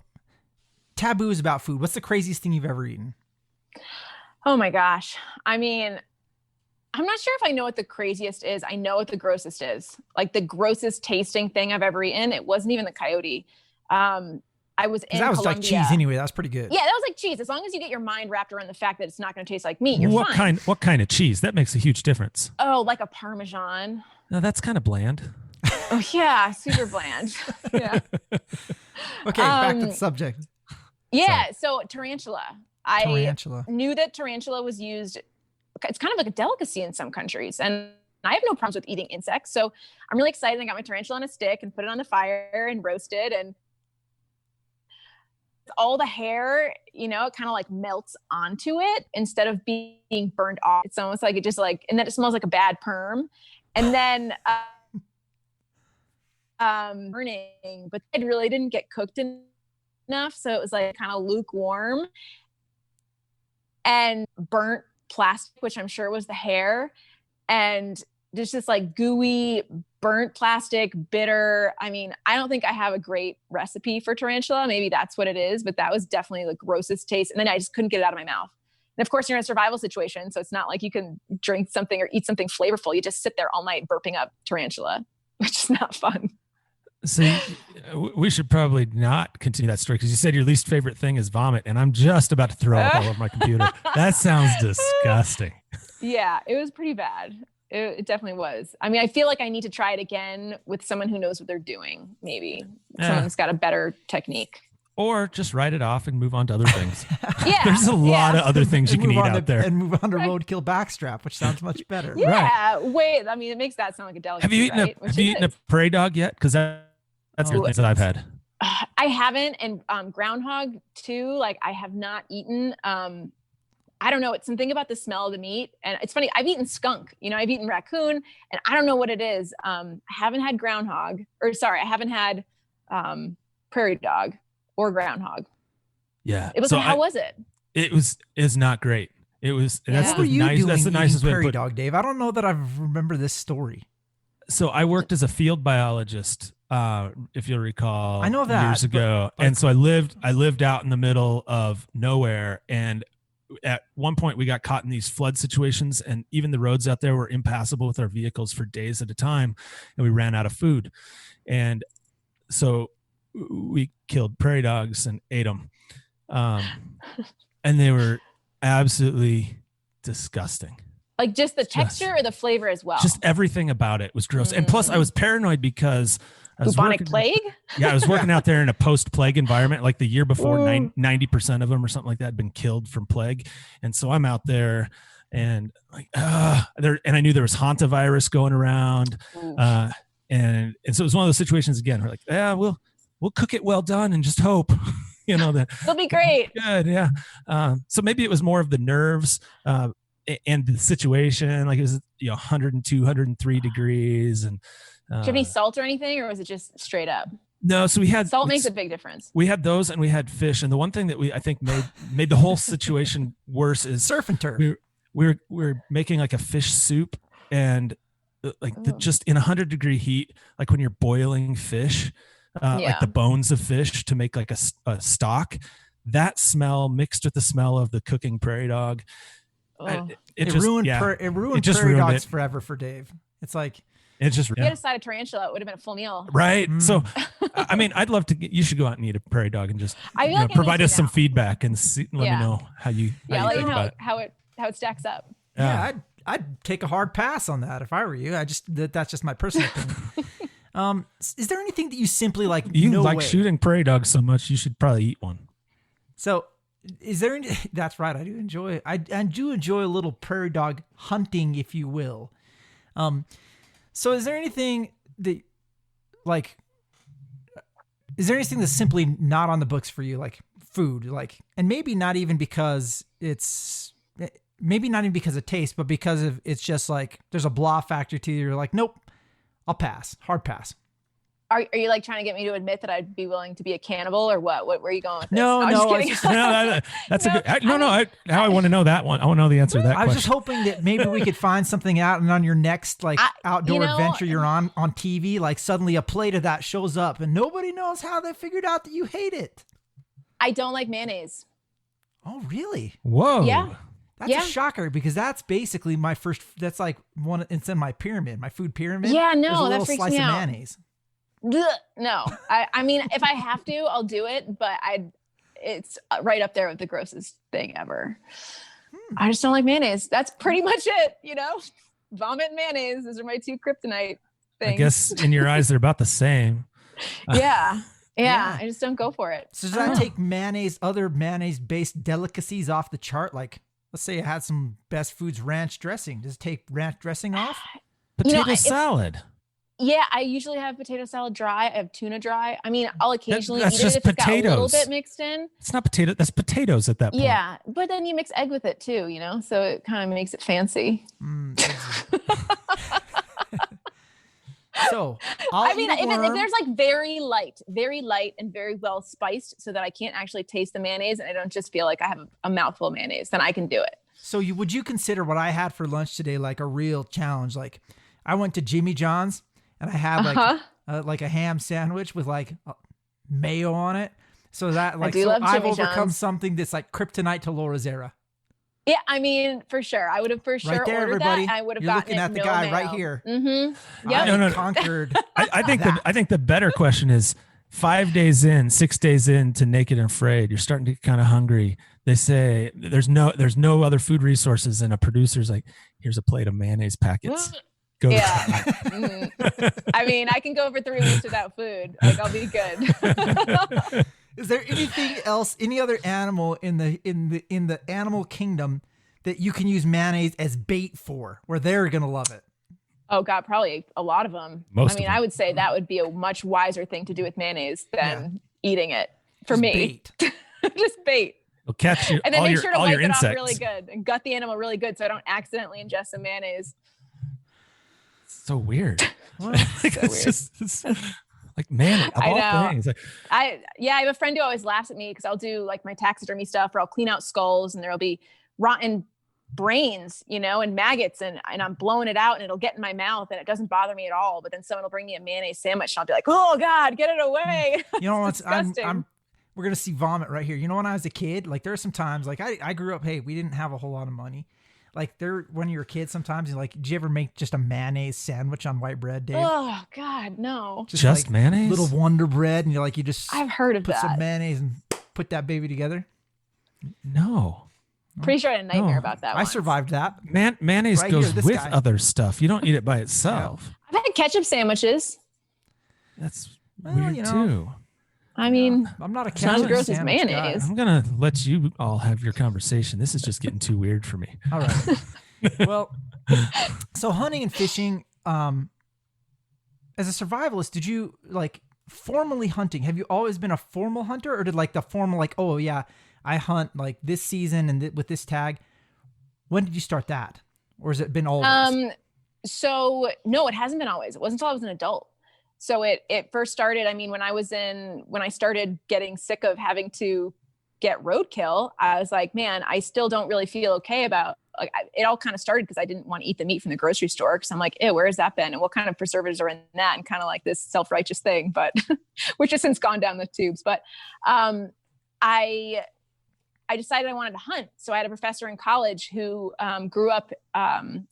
taboos about food. What's the craziest thing you've ever eaten? Oh my gosh. I'm not sure if I know what the craziest is. I know what the grossest is. Like, the grossest tasting thing I've ever eaten, it wasn't even the coyote. I was in that was Colombia. Like cheese anyway. That was pretty good. Yeah, that was like cheese. As long as you get your mind wrapped around the fact that it's not going to taste like meat, you're fine. What kind of cheese? That makes a huge difference. Oh, like a Parmesan. No, that's kind of bland. Oh yeah, super bland. Yeah. Okay, back to the subject. Yeah. So tarantula. Tarantula. I knew that tarantula was used. It's kind of like a delicacy in some countries, and I have no problems with eating insects. So I'm really excited. I got my tarantula on a stick and put it on the fire and roasted, and all the hair, it kind of like melts onto it instead of being burned off. It's almost like and then it smells like a bad perm. And then burning, but it really didn't get cooked enough. So it was like kind of lukewarm and burnt plastic, which I'm sure was the hair. And there's just like gooey, burnt plastic, bitter. I mean, I don't think I have a great recipe for tarantula. Maybe that's what it is, but that was definitely the grossest taste. And then I just couldn't get it out of my mouth. And of course, you're in a survival situation, so it's not like you can drink something or eat something flavorful. You just sit there all night burping up tarantula, which is not fun. See, we should probably not continue that story because you said your least favorite thing is vomit, and I'm just about to throw up all over my computer. That sounds disgusting. Yeah, it was pretty bad. It definitely was. I mean, I feel like I need to try it again with someone who knows what they're doing. Maybe someone who's got a better technique. Or just write it off and move on to other things. Yeah, there's a lot of other things you can eat out there. And move on to roadkill backstrap, which sounds much better. Yeah, right. Wait. I mean, it makes that sound like a delicacy. Have you eaten a prairie dog yet? Because that's the things that I've had. I haven't, and groundhog too. Like I have not eaten. I don't know. It's something about the smell of the meat, and it's funny. I've eaten skunk. I've eaten raccoon, and I don't know what it is. I haven't had groundhog, I haven't had prairie dog or groundhog. Yeah, it was. So how was it? It's not great. It was. That's what were you doing? That's the nicest way to prairie dog, Dave. I don't know that I remember this story. So I worked as a field biologist, if you'll recall. I know that years ago, and so I lived out in the middle of nowhere, and at one point we got caught in these flood situations, and even the roads out there were impassable with our vehicles for days at a time, and we ran out of food, and so we killed prairie dogs and ate them, and they were absolutely disgusting. Like just the texture or the flavor as well? Just everything about it was gross. And plus I was paranoid because I was bubonic plague? Yeah, I was working out there in a post-plague environment. Like the year before, 90% of them or something like that had been killed from plague. And so I'm out there and like, and I knew there was hantavirus going around. And so it was one of those situations again, we're like, yeah, we'll cook it well done and just hope, that it'll be great. Good. Yeah. So maybe it was more of the nerves, and the situation, like it was 102, 103 degrees, and did you have any salt or anything, or was it just straight up? No, so we had salt makes a big difference. We had those, and we had fish, and the one thing that I think made the whole situation worse is surf and turf. We're making like a fish soup, and just in 100-degree heat, like when you're boiling fish, like the bones of fish to make like a stock. That smell mixed with the smell of the cooking prairie dog. It ruined prairie dogs forever for Dave. It's like it's just. If you had a side of tarantula, it would have been a full meal. Right. So, I mean, I'd love to. You should go out and eat a prairie dog and just provide us some feedback and let me know how you. Let you know how it stacks up. Yeah, I'd take a hard pass on that if I were you. That's just my personal opinion. Is there anything that you simply like? You like shooting prairie dogs so much, you should probably eat one. So. Is there any, that's right. I do enjoy a little prairie dog hunting, if you will. So is there anything that is there anything that's simply not on the books for you? Like food, and maybe not even because of taste, but because of, it's just like, there's a blah factor to you. You're like, nope, I'll pass, hard pass. Are you like trying to get me to admit that I'd be willing to be a cannibal or what? Where are you going with this? No, no. Now I want to know that one. I want to know the answer to that question. I was just hoping that maybe we could find something out, and on your next outdoor adventure you're on TV, like suddenly a plate of that shows up and nobody knows how they figured out that you hate it. I don't like mayonnaise. Oh, really? Whoa. Yeah. That's a shocker, because that's basically my first, that's like one, it's in my pyramid, my food pyramid. Yeah, no, there's a little that freaks slice me of out. mayonnaise. No, I mean, if I have to, I'll do it, but it's right up there with the grossest thing ever. I just don't like mayonnaise. That's pretty much it. Vomit and mayonnaise. Those are my two kryptonite. I guess in your eyes, they're about the same. Yeah. Yeah. I just don't go for it. So does that take other mayonnaise-based delicacies off the chart? Like, let's say I had some best foods ranch dressing. Does it take ranch dressing off? Potato salad. Yeah, I usually have potato salad dry. I have tuna dry. I mean, I'll occasionally That's eat just it if it's got a little potatoes. bit mixed in. It's not potato. That's potatoes at that point. Yeah, but then you mix egg with it too, so it kind of makes it fancy. So if there's like very light and very well spiced so that I can't actually taste the mayonnaise and I don't just feel like I have a mouthful of mayonnaise, then I can do it. So would you consider what I had for lunch today like a real challenge? Like I went to Jimmy John's and I had like a ham sandwich with like mayo on it. So that like I've overcome something that's like kryptonite to Laura Zerra. Yeah, I mean, for sure. I would have for sure right there, ordered everybody. that. I would have You're gotten looking at the guy right here. Mm-hmm. Yeah. No. Conquered. I think the better question is 6 days in to Naked and Afraid, you're starting to get kind of hungry. They say there's no other food resources, and a producer's like, here's a plate of mayonnaise packets. Go. Yeah. I mean, I can go for 3 weeks without food. Like I'll be good. Is there anything else, any other animal in the animal kingdom that you can use mayonnaise as bait for, where they're gonna love it? Oh God, probably a lot of them. I would say that would be a much wiser thing to do with mayonnaise than eating it for Just me. Bait. Just bait. It'll catch you. And then make sure to wipe it off insects really good and gut the animal really good so I don't accidentally ingest some mayonnaise. So weird. It's like, man, of I all know. things. I have a friend who always laughs at me because I'll do like my taxidermy stuff or I'll clean out skulls and there'll be rotten brains, and maggots and I'm blowing it out and it'll get in my mouth and it doesn't bother me at all. But then someone will bring me a mayonnaise sandwich and I'll be like, oh God, get it away. You know what's we're going to see vomit right here. When I was a kid, like there are some times like I grew up, hey, we didn't have a whole lot of money. Like when you're a kid, sometimes you're like, did you ever make just a mayonnaise sandwich on white bread, Dave? Oh God, no. Just like mayonnaise? Little Wonder Bread. And I've heard of put that. some mayonnaise and put that baby together. No. Pretty sure I had a nightmare about that. I survived that. Mayonnaise right goes here, with guy. other stuff. You don't eat it by itself. I've had ketchup sandwiches. That's weird too. I mean, I'm not a it's not as gross as sandwich mayonnaise. guy. I'm going to let you all have your conversation. This is just getting too weird for me. All right. Well, so hunting and fishing, as a survivalist, did you like formally hunting? Have you always been a formal hunter, or did like the formal like, oh yeah, I hunt like this season and with this tag? When did you start that, or has it been always? So no, it hasn't been always. It wasn't until I was an adult. So it first started. I mean, when I started getting sick of having to get roadkill, I was like, man, I still don't really feel okay about. Like it all kind of started because I didn't want to eat the meat from the grocery store because I'm like, ew, where has that been? And what kind of preservatives are in that? And kind of like this self-righteous thing, but which has since gone down the tubes. But I decided I wanted to hunt. So I had a professor in college who grew up,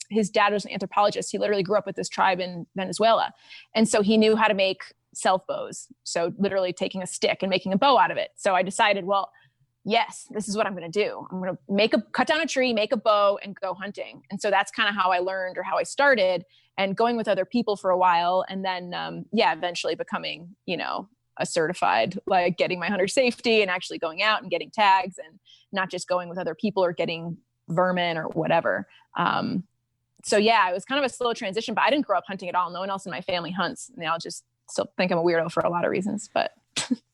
his dad was an anthropologist. He literally grew up with this tribe in Venezuela. And so he knew how to make self bows. So literally taking a stick and making a bow out of it. So I decided, well, yes, this is what I'm going to do. I'm going to cut down a tree, make a bow and go hunting. And so that's kind of how I learned or how I started, and going with other people for a while. And then, eventually becoming, a certified, like getting my hunter safety and actually going out and getting tags and not just going with other people or getting vermin or whatever. It was kind of a slow transition, but I didn't grow up hunting at all. No one else in my family hunts. And I'll just still think I'm a weirdo for a lot of reasons, but.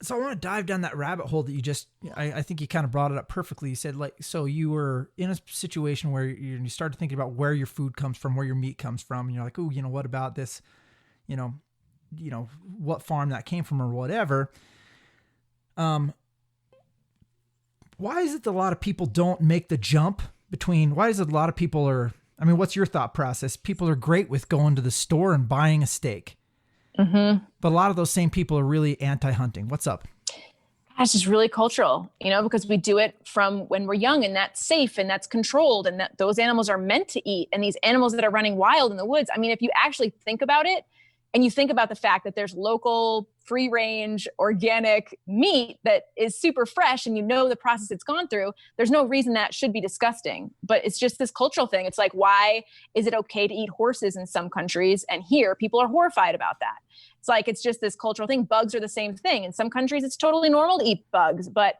So I want to dive down that rabbit hole that I think you kind of brought it up perfectly. You said so you were in a situation where you started thinking about where your food comes from, where your meat comes from. And you're like, oh, what about this, what farm that came from or whatever. Why is it that a lot of people don't make the jump between, why is it a lot of people what's your thought process? People are great with going to the store and buying a steak. Mm-hmm. But a lot of those same people are really anti-hunting. What's up? It's just really cultural, because we do it from when we're young, and that's safe and that's controlled, and that those animals are meant to eat. And these animals that are running wild in the woods, I mean, if you actually think about it, and you think about the fact that there's local, free range, organic meat that is super fresh, and you know the process it's gone through, there's no reason that should be disgusting. But it's just this cultural thing. It's like, why is it okay to eat horses in some countries? And here people are horrified about that. It's like, it's just this cultural thing. Bugs are the same thing. In some countries, it's totally normal to eat bugs. But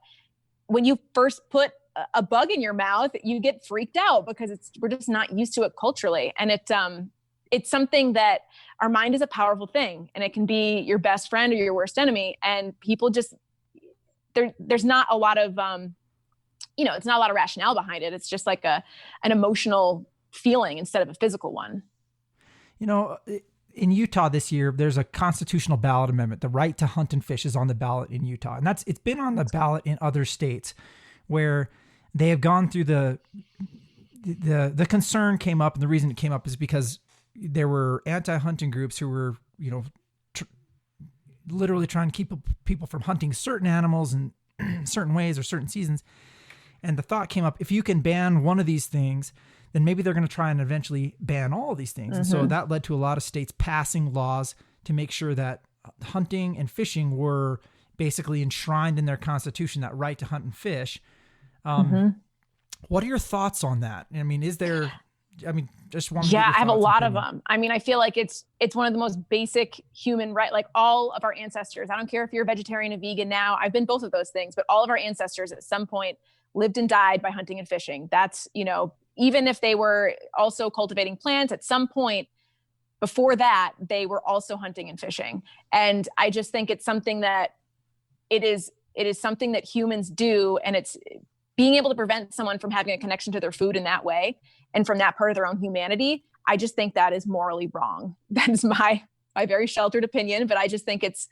when you first put a bug in your mouth, you get freaked out because we're just not used to it culturally. And it's something that our mind is a powerful thing, and it can be your best friend or your worst enemy. And people just, there's not a lot of, it's not a lot of rationale behind it. It's just like an emotional feeling instead of a physical one. In Utah this year, there's a constitutional ballot amendment. The right to hunt and fish is on the ballot in Utah. And it's been on the ballot in other states where they have gone through the concern came up. And the reason it came up is because there were anti-hunting groups who were, literally trying to keep people from hunting certain animals in certain ways or certain seasons. And the thought came up, if you can ban one of these things, then maybe they're going to try and eventually ban all of these things. Mm-hmm. And so that led to a lot of states passing laws to make sure that hunting and fishing were basically enshrined in their constitution, that right to hunt and fish. What are your thoughts on that? I mean, just one. Yeah, I have a lot of them. I mean, I feel like it's one of the most basic human right. Like all of our ancestors, I don't care if you're a vegetarian, a vegan now, I've been both of those things, but all of our ancestors at some point lived and died by hunting and fishing. That's, even if they were also cultivating plants at some point before that, they were also hunting and fishing. And I just think it's something that it is something that humans do. And it's being able to prevent someone from having a connection to their food in that way and from that part of their own humanity. I just think that is morally wrong. That is my very sheltered opinion, but I just think it's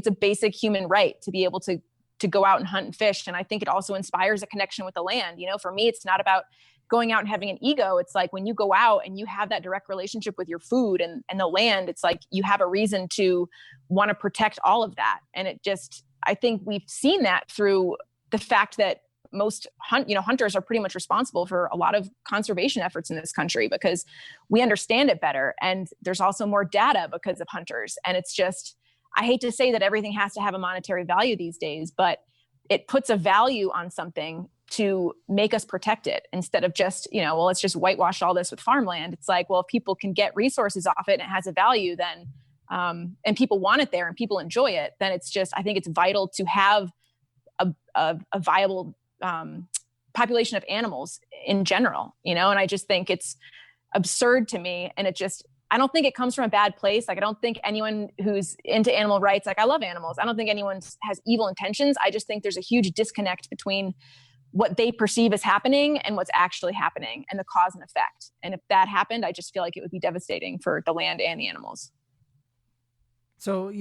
a basic human right to be able to go out and hunt and fish. And I think it also inspires a connection with the land. For me, it's not about going out and having an ego. It's like when you go out and you have that direct relationship with your food and the land, it's like you have a reason to want to protect all of that. And I think we've seen that through the fact that most hunters are pretty much responsible for a lot of conservation efforts in this country because we understand it better. And there's also more data because of hunters. And it's just, I hate to say that everything has to have a monetary value these days, but it puts a value on something to make us protect it instead of just, let's just whitewash all this with farmland. It's like, well, if people can get resources off it and it has a value, then, and people want it there and people enjoy it, then it's just, I think it's vital to have a viable population of animals in general, and I just think it's absurd to me. And I don't think it comes from a bad place. Like, I don't think anyone who's into animal rights, like I love animals. I don't think anyone has evil intentions. I just think there's a huge disconnect between what they perceive as happening and what's actually happening and the cause and effect. And if that happened, I just feel like it would be devastating for the land and the animals. So,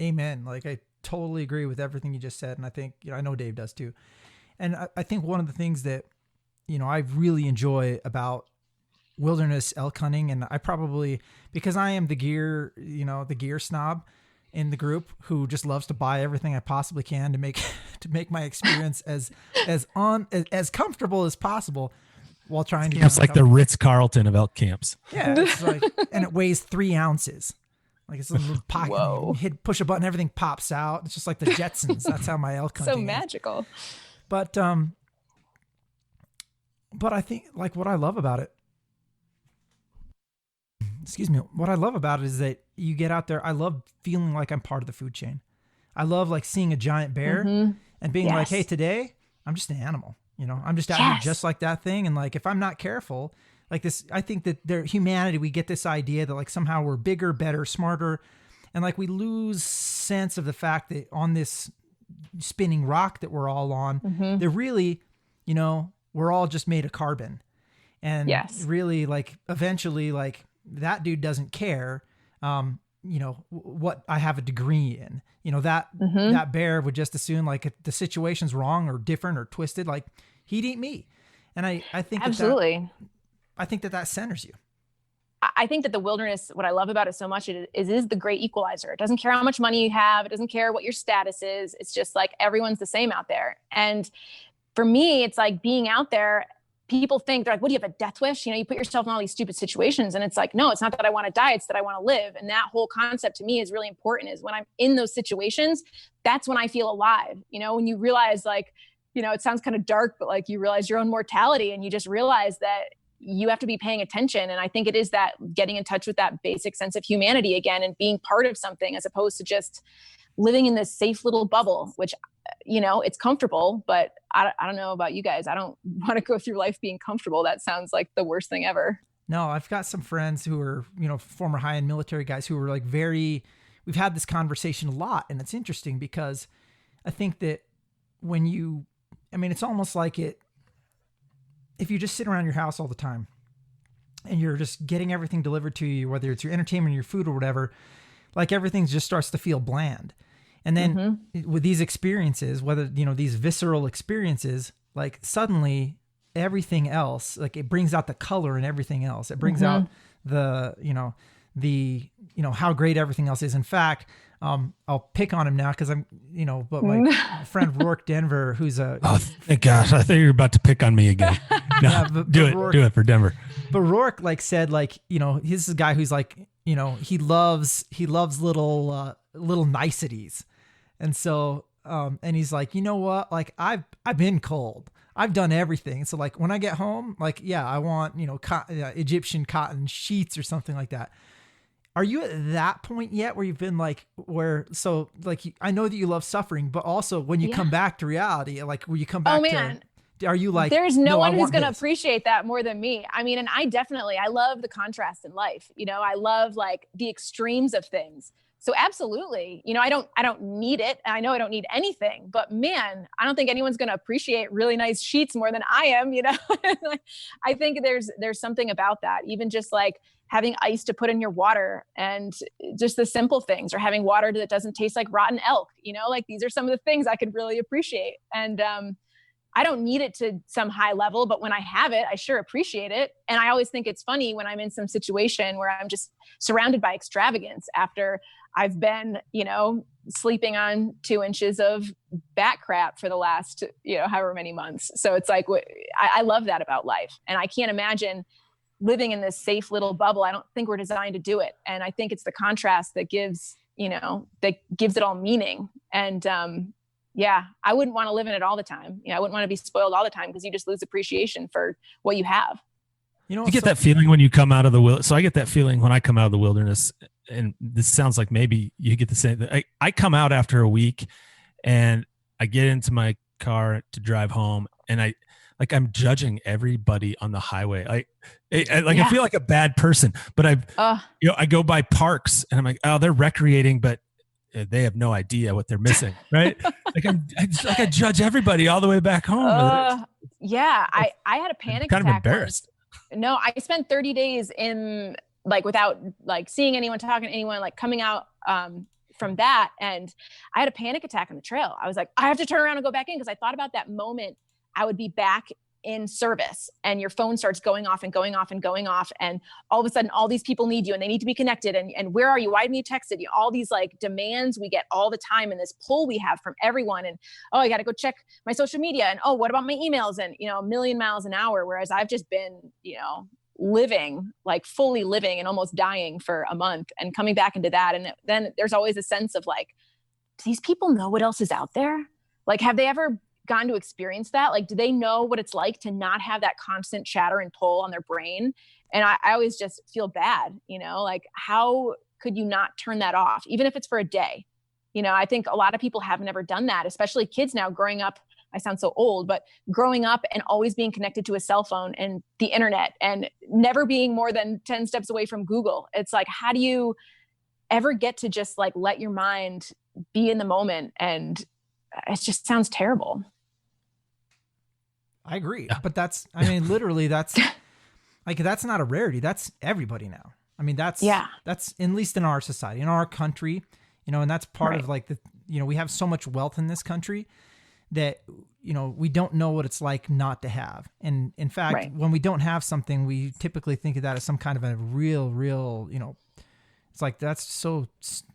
amen. Like, I totally agree with everything you just said. And I think, I know Dave does too. And I think one of the things that, I really enjoy about wilderness elk hunting, and I probably, because I am the gear snob in the group who just loves to buy everything I possibly can to make my experience as comfortable as possible while trying to. It's like the Ritz-Carlton of elk camps. Yeah. It's like, and it weighs 3 ounces. Like it's a little pocket. Whoa. Push a button, everything pops out. It's just like the Jetsons. That's how my elk hunting so magical. Is. But I think like what I love about it is that you get out there. I love feeling like I'm part of the food chain. I love like seeing a giant bear and being like, hey, today I'm just an animal. I'm just out here just like that thing. And like, if I'm not careful, like this, I think that humanity, we get this idea that like somehow we're bigger, better, smarter. And like we lose sense of the fact that on this spinning rock that we're all on, they're really, we're all just made of carbon. And really like eventually like that dude doesn't care, what I have a degree in, that bear would just assume like if the situation's wrong or different or twisted, like he'd eat me. And I think absolutely. I think that centers you. I think that the wilderness, what I love about it so much is the great equalizer. It doesn't care how much money you have. It doesn't care what your status is. It's just like everyone's the same out there. And for me, it's like being out there, people think they're like, what do you have, a death wish? You put yourself in all these stupid situations, and it's like, no, it's not that I want to die. It's that I want to live. And that whole concept to me is really important, is when I'm in those situations, that's when I feel alive. When you realize like, it sounds kind of dark, but like you realize your own mortality, and you just realize that you have to be paying attention. And I think it is that getting in touch with that basic sense of humanity again, and being part of something, as opposed to just living in this safe little bubble, which, it's comfortable, but I don't know about you guys. I don't want to go through life being comfortable. That sounds like the worst thing ever. No, I've got some friends who are, former high-end military guys who are like we've had this conversation a lot. And it's interesting because I think that it's almost like if you just sit around your house all the time and you're just getting everything delivered to you, whether it's your entertainment, your food or whatever, like everything just starts to feel bland. And then with these experiences, whether, these visceral experiences, like suddenly everything else, like it brings out the color in everything else. It brings out the how great everything else is. In fact, I'll pick on him now because but my friend Rourke Denver, who's oh, thank gosh. I thought you were about to pick on me again. No, yeah, do it for Denver. But Rourke said, he's a guy who's like, he loves little niceties. And so, and he's like, you know what? Like I've been cold. I've done everything. So like when I get home, like, yeah, I want, Egyptian cotton sheets or something like that. Are you at that point yet where you've been like, I know that you love suffering, but also when you come back to reality, like when you come back are you like, there's no one who's going to appreciate that more than me. I mean, and I love the contrast in life. I love like the extremes of things. So absolutely, I don't need it. I know I don't need anything, but man, I don't think anyone's going to appreciate really nice sheets more than I am, I think there's something about that. Even just like having ice to put in your water, and just the simple things, or having water that doesn't taste like rotten elk, like these are some of the things I could really appreciate. And, I don't need it to some high level, but when I have it, I sure appreciate it. And I always think it's funny when I'm in some situation where I'm just surrounded by extravagance after I've been, sleeping on 2 inches of bat crap for the last, however many months. So it's like, I love that about life. And I can't imagine living in this safe little bubble. I don't think we're designed to do it. And I think it's the contrast that gives it all meaning. And, I wouldn't want to live in it all the time. I wouldn't want to be spoiled all the time, because you just lose appreciation for what you have. You get that feeling when you come out of the wilderness. So I get that feeling when I come out of the wilderness, and this sounds like maybe you get the same. I come out after a week, and I get into my car to drive home, and I'm judging everybody on the highway. I feel like a bad person, but I go by parks, and I'm like, oh, they're recreating, but they have no idea what they're missing, right? I judge everybody all the way back home. I had a panic attack. Kind of embarrassed. No, I spent 30 days in without seeing anyone, talking to anyone, coming out from that. And I had a panic attack on the trail. I was like, I have to turn around and go back in, because I thought about that moment I would be back in service, and your phone starts going off and going off and going off. And all of a sudden, all these people need you, and they need to be connected. And where are you? Why didn't you text it? All these demands we get all the time, and this pull we have from everyone. And, oh, I got to go check my social media. And, oh, what about my emails? And, a million miles an hour. Whereas I've just been, living, fully living and almost dying for a month, and coming back into that. And then there's always a sense of do these people know what else is out there? Have they ever gone to experience that? Do they know what it's like to not have that constant chatter and pull on their brain? And I always just feel bad, how could you not turn that off, even if it's for a day? I think a lot of people have never done that, especially kids now growing up. I sound so old, but growing up and always being connected to a cell phone and the internet, and never being more than 10 steps away from Google. It's how do you ever get to just let your mind be in the moment? And it just sounds terrible. I agree. But literally that's that's not a rarity. That's everybody now. That's at least in our society, in our country, and that's part of we have so much wealth in this country that, we don't know what it's like not to have. And in fact, when we don't have something, we typically think of that as some kind of a real, it's that's so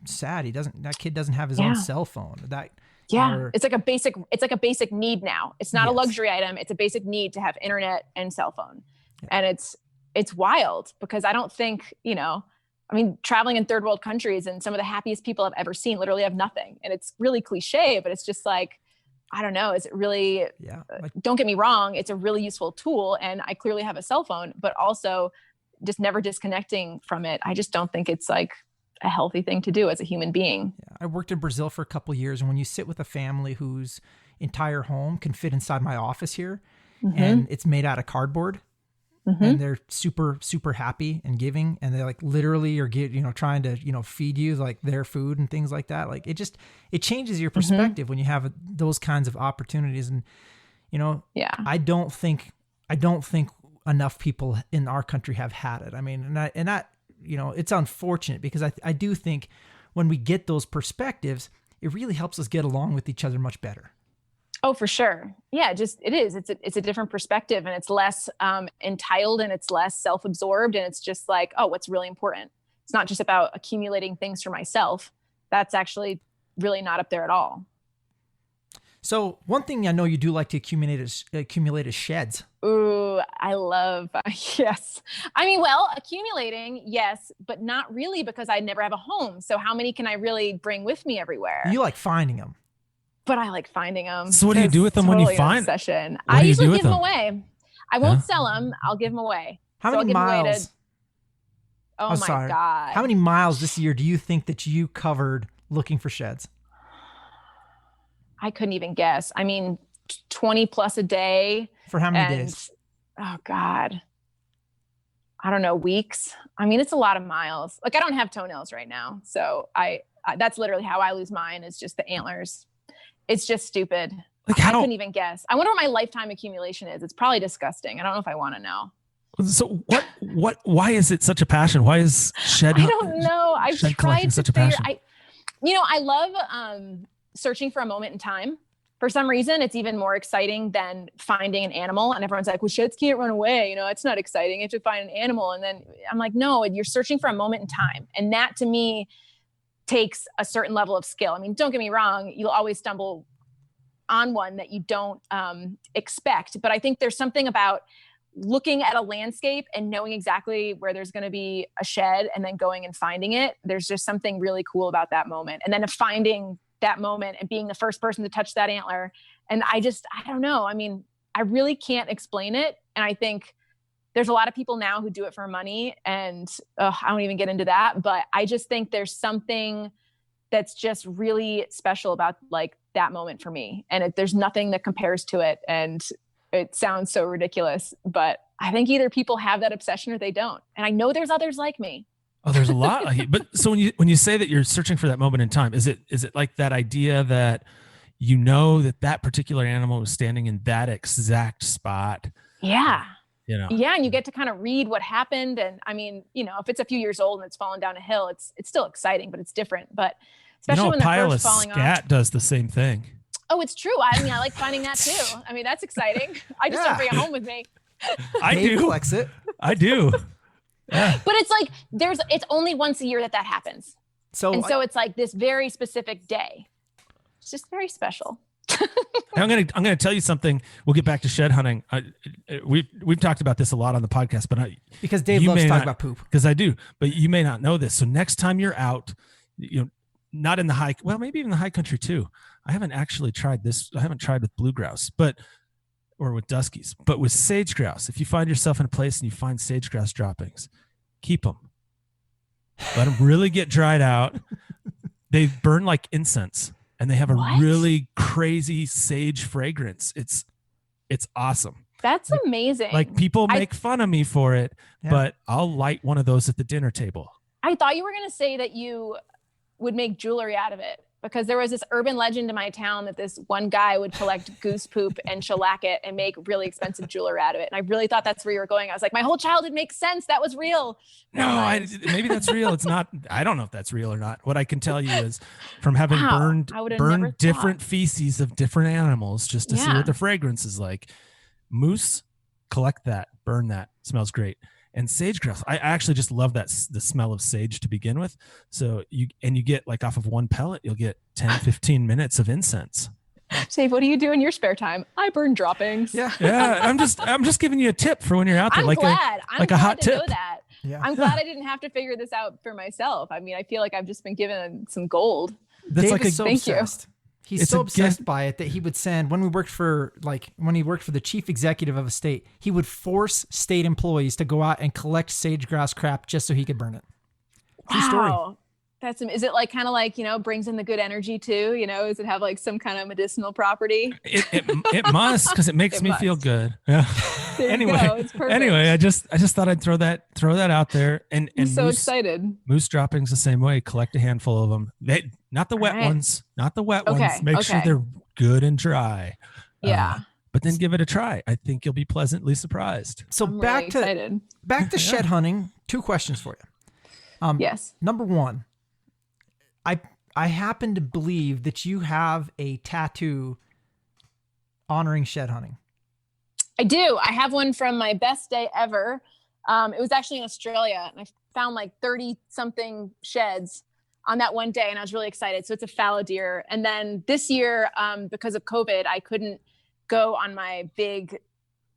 sad. That kid doesn't have his own cell phone. That, Yeah. It's like a basic need now. It's not a Yes. luxury item. It's a basic need to have internet and cell phone. Yeah. And it's wild because I don't think, traveling in third world countries and some of the happiest people I've ever seen literally have nothing. And it's really cliche, but it's just like, I don't know. Is it really, don't get me wrong. It's a really useful tool. And I clearly have a cell phone, but also just never disconnecting from it. I just don't think it's like a healthy thing to do as a human being. Yeah. I worked in Brazil for a couple of years. And when you sit with a family whose entire home can fit inside my office here, and it's made out of cardboard, and they're super, super happy and giving, and they like literally are trying to, feed you like their food and things like that. Like it changes your perspective when you have those kinds of opportunities. And, I don't think enough people in our country have had it. I mean, and that, it's unfortunate because I do think when we get those perspectives, it really helps us get along with each other much better. Oh, for sure. Yeah, it is. It's a different perspective, and it's less entitled, and it's less self-absorbed, and it's just like, oh, what's really important. It's not just about accumulating things for myself. That's actually really not up there at all. So one thing I know you do like to accumulate is sheds. Ooh, I love, yes. Accumulating, yes, but not really because I never have a home. So how many can I really bring with me everywhere? You like finding them. But I like finding them. So what do you do with them when you find them? I usually give them away. I won't sell them. I'll give them away. How many miles? Oh my God. How many miles this year do you think that you covered looking for sheds? I couldn't even guess. 20 plus a day. For how many days? Oh God. I don't know, weeks. It's a lot of miles. Like I don't have toenails right now. So I that's literally how I lose mine is just the antlers. It's just stupid. Like I couldn't even guess. I wonder what my lifetime accumulation is. It's probably disgusting. I don't know if I want to know. So why is it such a passion? Why is shed? I don't know. I've tried to figure. I love searching for a moment in time. For some reason, it's even more exciting than finding an animal. And everyone's like, well, sheds can't run away. It's not exciting. You have to find an animal. And then I'm like, no, you're searching for a moment in time. And that to me takes a certain level of skill. Don't get me wrong. You'll always stumble on one that you don't expect. But I think there's something about looking at a landscape and knowing exactly where there's going to be a shed and then going and finding it. There's just something really cool about that moment. And then finding that moment and being the first person to touch that antler. And I don't know. I really can't explain it. And I think there's a lot of people now who do it for money, and I don't even get into that, but I just think there's something that's just really special about like that moment for me. And there's nothing that compares to it. And it sounds so ridiculous, but I think either people have that obsession or they don't. And I know there's others like me. Oh, there's a lot. But so when you say that you're searching for that moment in time, is it like that idea that that particular animal was standing in that exact spot? Yeah. Yeah. And you get to kind of read what happened. And if it's a few years old and it's fallen down a hill, it's still exciting, but it's different. But especially when they're first falling off. Scat does the same thing. Oh, it's true. I like finding that too. That's exciting. I just don't bring it home with me. I do. Collects it. I do. Yeah. But it's like, it's only once a year that happens. So it's like this very specific day. It's just very special. I'm gonna tell you something. We'll get back to shed hunting. We've talked about this a lot on the podcast, but because Dave loves talking about poop. Because I do, but you may not know this. So next time you're out, not in the maybe even the high country too. I haven't actually tried this. I haven't tried with blue grouse, or with duskies, but with sage grouse. If you find yourself in a place and you find sage grouse droppings, keep them. Let them really get dried out. They burn like incense. And they have a really crazy sage fragrance. It's awesome. That's amazing. Like people make fun of me for it, but I'll light one of those at the dinner table. I thought you were going to say that you would make jewelry out of it, because there was this urban legend in my town that this one guy would collect goose poop and shellac it and make really expensive jewelry out of it. And I really thought that's where you were going. I was like, my whole childhood makes sense. That was real. No, maybe that's real. It's not. I don't know if that's real or not. What I can tell you is from having burned different feces of different animals just to see what the fragrance is like. Moose, collect that, burn that. Smells great. And sage grouse, I actually just love the smell of sage to begin with. So you get like off of one pellet, you'll get 10, 15 minutes of incense. Dave, what do you do in your spare time? I burn droppings. Yeah. I'm just giving you a tip for when you're out there. I'm glad a hot to tip. know that. Yeah. I'm glad I didn't have to figure this out for myself. I mean, I feel like I've just been given some gold. That's Dave is so thank you. obsessed. He's so obsessed by it that he would send, when he worked for the chief executive of a state, he would force state employees to go out and collect sage-grouse crap just so he could burn it. True story. Is it like kind of like, brings in the good energy too? Does it have like some kind of medicinal property? It must, because it makes me feel good. Yeah. It's perfect. Anyway, I just thought I'd throw that out there. And I'm so excited. Moose droppings the same way. Collect a handful of them. Not the wet ones. Not the wet ones. Make sure they're good and dry. Yeah. But then give it a try. I think you'll be pleasantly surprised. So I'm back really to shed hunting. 2 questions for you. Yes. Number 1, I happen to believe that you have a tattoo honoring shed hunting. I do. I have one from my best day ever. It was actually in Australia, and I found like 30 something sheds on that one day, and I was really excited. So it's a fallow deer. And then this year, because of COVID, I couldn't go on my big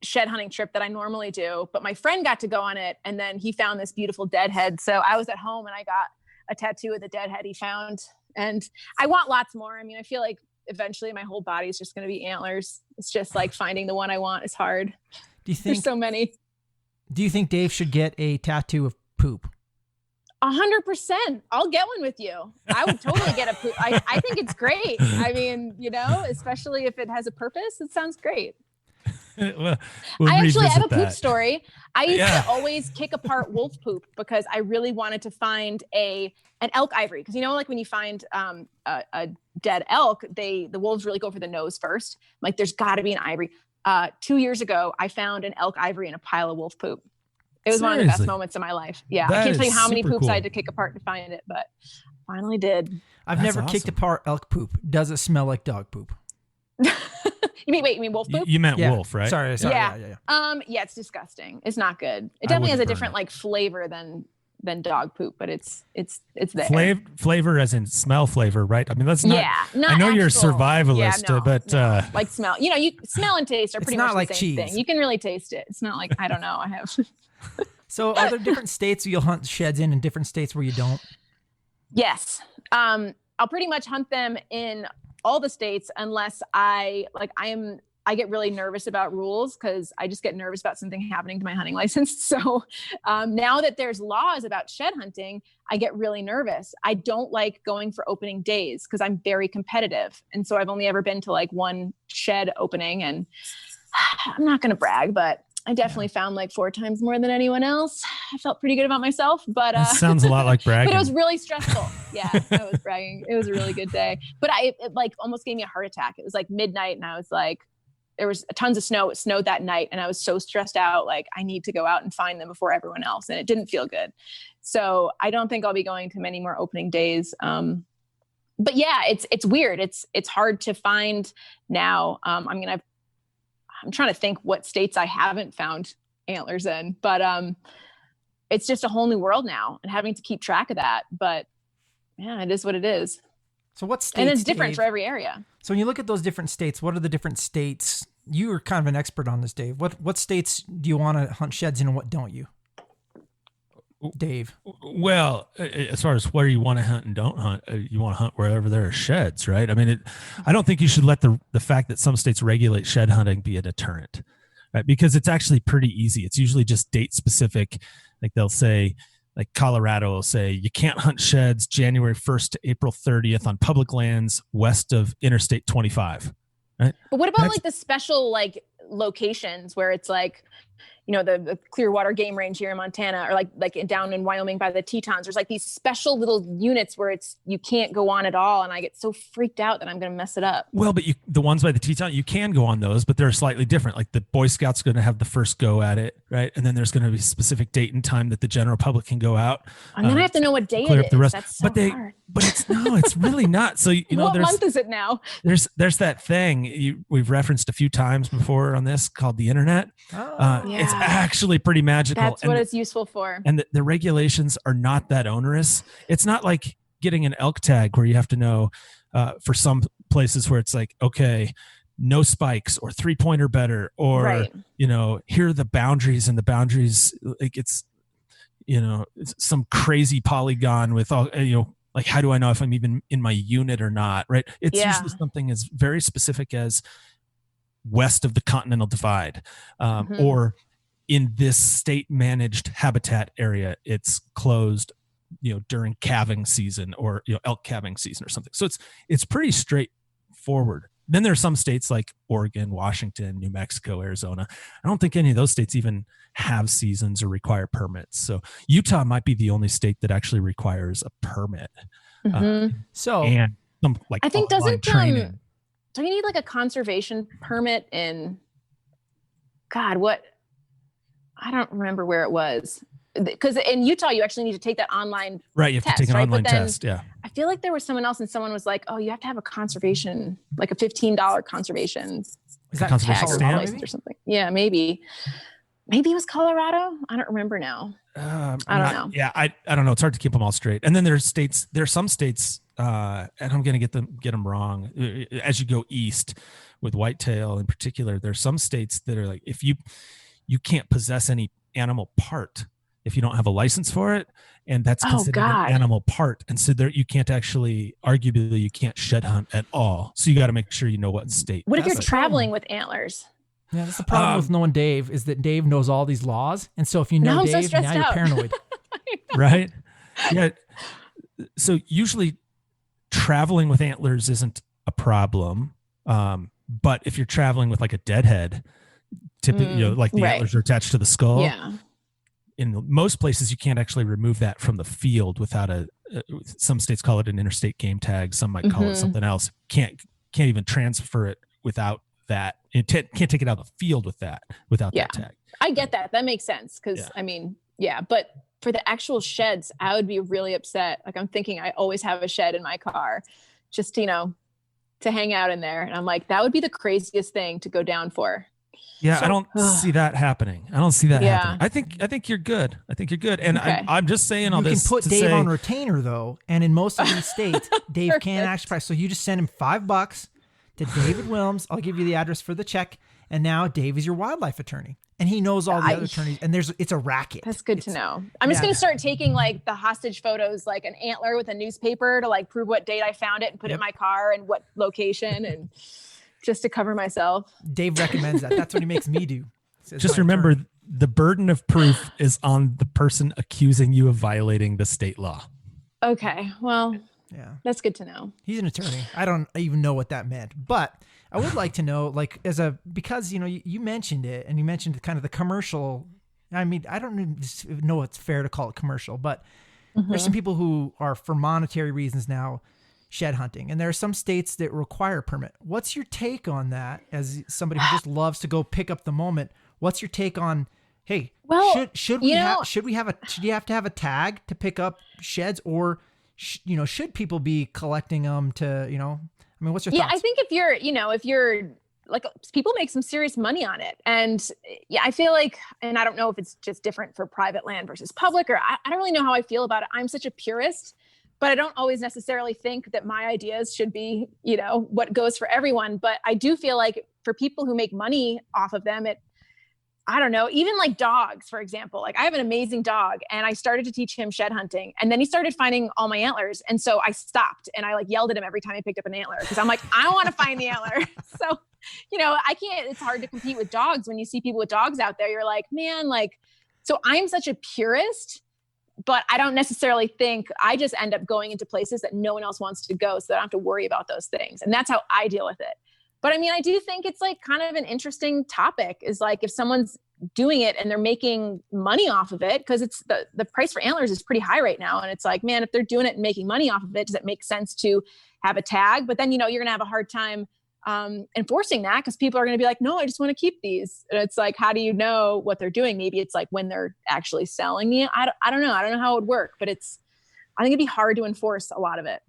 shed hunting trip that I normally do, but my friend got to go on it, and then he found this beautiful deadhead. So I was at home and I got a tattoo of the deadhead he found, and I want lots more. I mean, I feel like eventually my whole body is just going to be antlers. It's just like finding the one I want is hard. There's so many. Do you think Dave should get a tattoo of poop? 100%. I'll get one with you. I would totally get a poop. I think it's great. I mean, especially if it has a purpose, it sounds great. we'll I actually have a poop that. story. I used to always kick apart wolf poop because I really wanted to find an elk ivory. Because like when you find a dead elk, the wolves really go for the nose first. Like there's got to be an ivory. 2 years ago, I found an elk ivory in a pile of wolf poop. It was one of the best moments of my life. Yeah, I can't tell you how many poops I had to kick apart to find it, but finally did. I've never kicked apart elk poop. Does it smell like dog poop? You mean wolf poop? You meant wolf, right? Sorry. Yeah. Yeah, it's disgusting. It's not good. It definitely has a different like flavor than dog poop, but it's there. Flavor as in smell flavor, right? I mean, that's not. Yeah, not I know you're a actual- survivalist, yeah, no, but no. Like smell. You smell and taste are pretty not much like the same cheese. thing. You can really taste it. It's not like I don't know. I have. So are there different states you'll hunt sheds in and different states where you don't? Yes. I'll pretty much hunt them in all the states unless I get really nervous about rules because I just get nervous about something happening to my hunting license. So now that there's laws about shed hunting, I get really nervous. I don't like going for opening days because I'm very competitive. And so I've only ever been to like one shed opening, and I'm not going to brag, but I definitely found like 4 times more than anyone else. I felt pretty good about myself, but that sounds a lot like bragging. But it was really stressful. Yeah, I was bragging. It was a really good day, but it like almost gave me a heart attack. It was like midnight, and I was like, there was tons of snow. It snowed that night, and I was so stressed out. Like I need to go out and find them before everyone else, and it didn't feel good. So I don't think I'll be going to many more opening days. But yeah, it's weird. It's hard to find now. I'm trying to think what states I haven't found antlers in, but it's just a whole new world now and having to keep track of that. But yeah, it is what it is. So what states? And it's different for every area. So when you look at those different states, what are the different states? You are kind of an expert on this, Dave. What states do you want to hunt sheds in and what don't you? Dave. Well, as far as where you want to hunt and don't hunt, you want to hunt wherever there are sheds, right? I mean, I don't think you should let the fact that some states regulate shed hunting be a deterrent, right? Because it's actually pretty easy. It's usually just date specific. Like they'll say, like Colorado will say, you can't hunt sheds January 1st to April 30th on public lands west of Interstate 25, right? But what about like the special like locations where it's like, the Clearwater Game Range here in Montana, or like down in Wyoming by the Tetons. There's like these special little units where you can't go on at all, and I get so freaked out that I'm going to mess it up. Well, but the ones by the Teton, you can go on those, but they're slightly different. Like the Boy Scouts going to have the first go at it, right? And then there's going to be a specific date and time that the general public can go out. And then I have to know what day it is. The rest. That's so hard. But it's really not. So what month is it now? There's that thing we've referenced a few times before on this called the internet. It's actually pretty magical. That's what it's useful for. And the regulations are not that onerous. It's not like getting an elk tag where you have to know for some places where it's like, okay, no spikes or 3-pointer better, or, here are the boundaries, and the boundaries, like it's some crazy polygon with all, like, how do I know if I'm even in my unit or not? Right. It's usually something as very specific as west of the Continental Divide, or in this state managed habitat area, it's closed, during calving season, or, elk calving season or something. So it's pretty straightforward. Then there are some states like Oregon, Washington, New Mexico, Arizona. I don't think any of those states even have seasons or require permits. So Utah might be the only state that actually requires a permit. And some, like, I think training. Do you need like a conservation permit in I don't remember where it was. Because in Utah, you actually need to take that online right. You have test, to take an right? online test. Yeah. I feel like there was someone else, and someone was like, "Oh, you have to have a conservation, like a $15 conservation." Is that conservation stamp or something? Yeah, maybe. Maybe it was Colorado. I don't remember now. I don't know. Yeah, I don't know. It's hard to keep them all straight. And then there are some states, and I'm going to get them wrong. As you go east with whitetail in particular, there are some states that are like, if you can't possess any animal part if you don't have a license for it, and that's considered an animal part. And so there, you can't actually, arguably, you can't shed hunt at all. So you got to make sure you know what state. What if you're traveling with antlers? Yeah, that's the problem with knowing Dave, is that Dave knows all these laws. And so if you know Dave, now you're paranoid. Right? Yeah. So usually traveling with antlers isn't a problem. But if you're traveling with like a deadhead, typically, like the antlers are attached to the skull. Yeah. In most places, you can't actually remove that from the field without some states call it an interstate game tag. Some might call it something else. Can't even transfer it without that. It can't take it out of the field without that tag. I get that. That makes sense. Cause but for the actual sheds, I would be really upset. Like, I'm thinking I always have a shed in my car just, to hang out in there. And I'm like, that would be the craziest thing to go down for. Yeah, so, I don't see that happening. Happening. I think you're good. And okay. I'm just saying all this. You can put Dave on retainer though, and in most of these states, Dave can actually price. So you just send him $5 to David Wilms. I'll give you the address for the check. And now Dave is your wildlife attorney, and he knows all the other attorneys. And it's a racket. That's good to know. I'm just going to start taking like the hostage photos, like an antler with a newspaper to like prove what date I found it and put it in my car and what location and. Just to cover myself. Dave recommends that. That's what he makes me do. Just remember, the burden of proof is on the person accusing you of violating the state law. Okay. Well, that's good to know. He's an attorney. I don't even know what that meant, but I would like to know, like, because, you mentioned it, and you mentioned kind of the commercial. I mean, I don't know it's fair to call it commercial, but there's some people who are, for monetary reasons now, shed hunting, and there are some states that require a permit. What's your take on that, as somebody who just loves to go pick up the moment? What's your take on, hey, should you have to have a tag to pick up sheds, or should people be collecting them to, what's your thoughts? I think if you're like, people make some serious money on it. And I feel like, and I don't know if it's just different for private land versus public, or I don't really know how I feel about it. I'm such a purist, but I don't always necessarily think that my ideas should be, what goes for everyone. But I do feel like for people who make money off of them, I don't know, even like dogs, for example. Like, I have an amazing dog, and I started to teach him shed hunting, and then he started finding all my antlers. And so I stopped, and I like yelled at him every time he picked up an antler, because I'm like, I want to find the antler. So, I can't, it's hard to compete with dogs. When you see people with dogs out there, you're like, man, like, so I'm such a purist. But I don't necessarily think, I just end up going into places that no one else wants to go, so I don't have to worry about those things. And that's how I deal with it. But I mean, I do think it's like kind of an interesting topic, is like, if someone's doing it and they're making money off of it, because it's the price for antlers is pretty high right now. And it's like, man, if they're doing it and making money off of it, does it make sense to have a tag? But then, you're going to have a hard time enforcing that, because people are going to be like, no, I just want to keep these. And it's like, how do you know what they're doing? Maybe it's like when they're actually selling it. I don't know. I don't know how it would work, but I think it'd be hard to enforce a lot of it.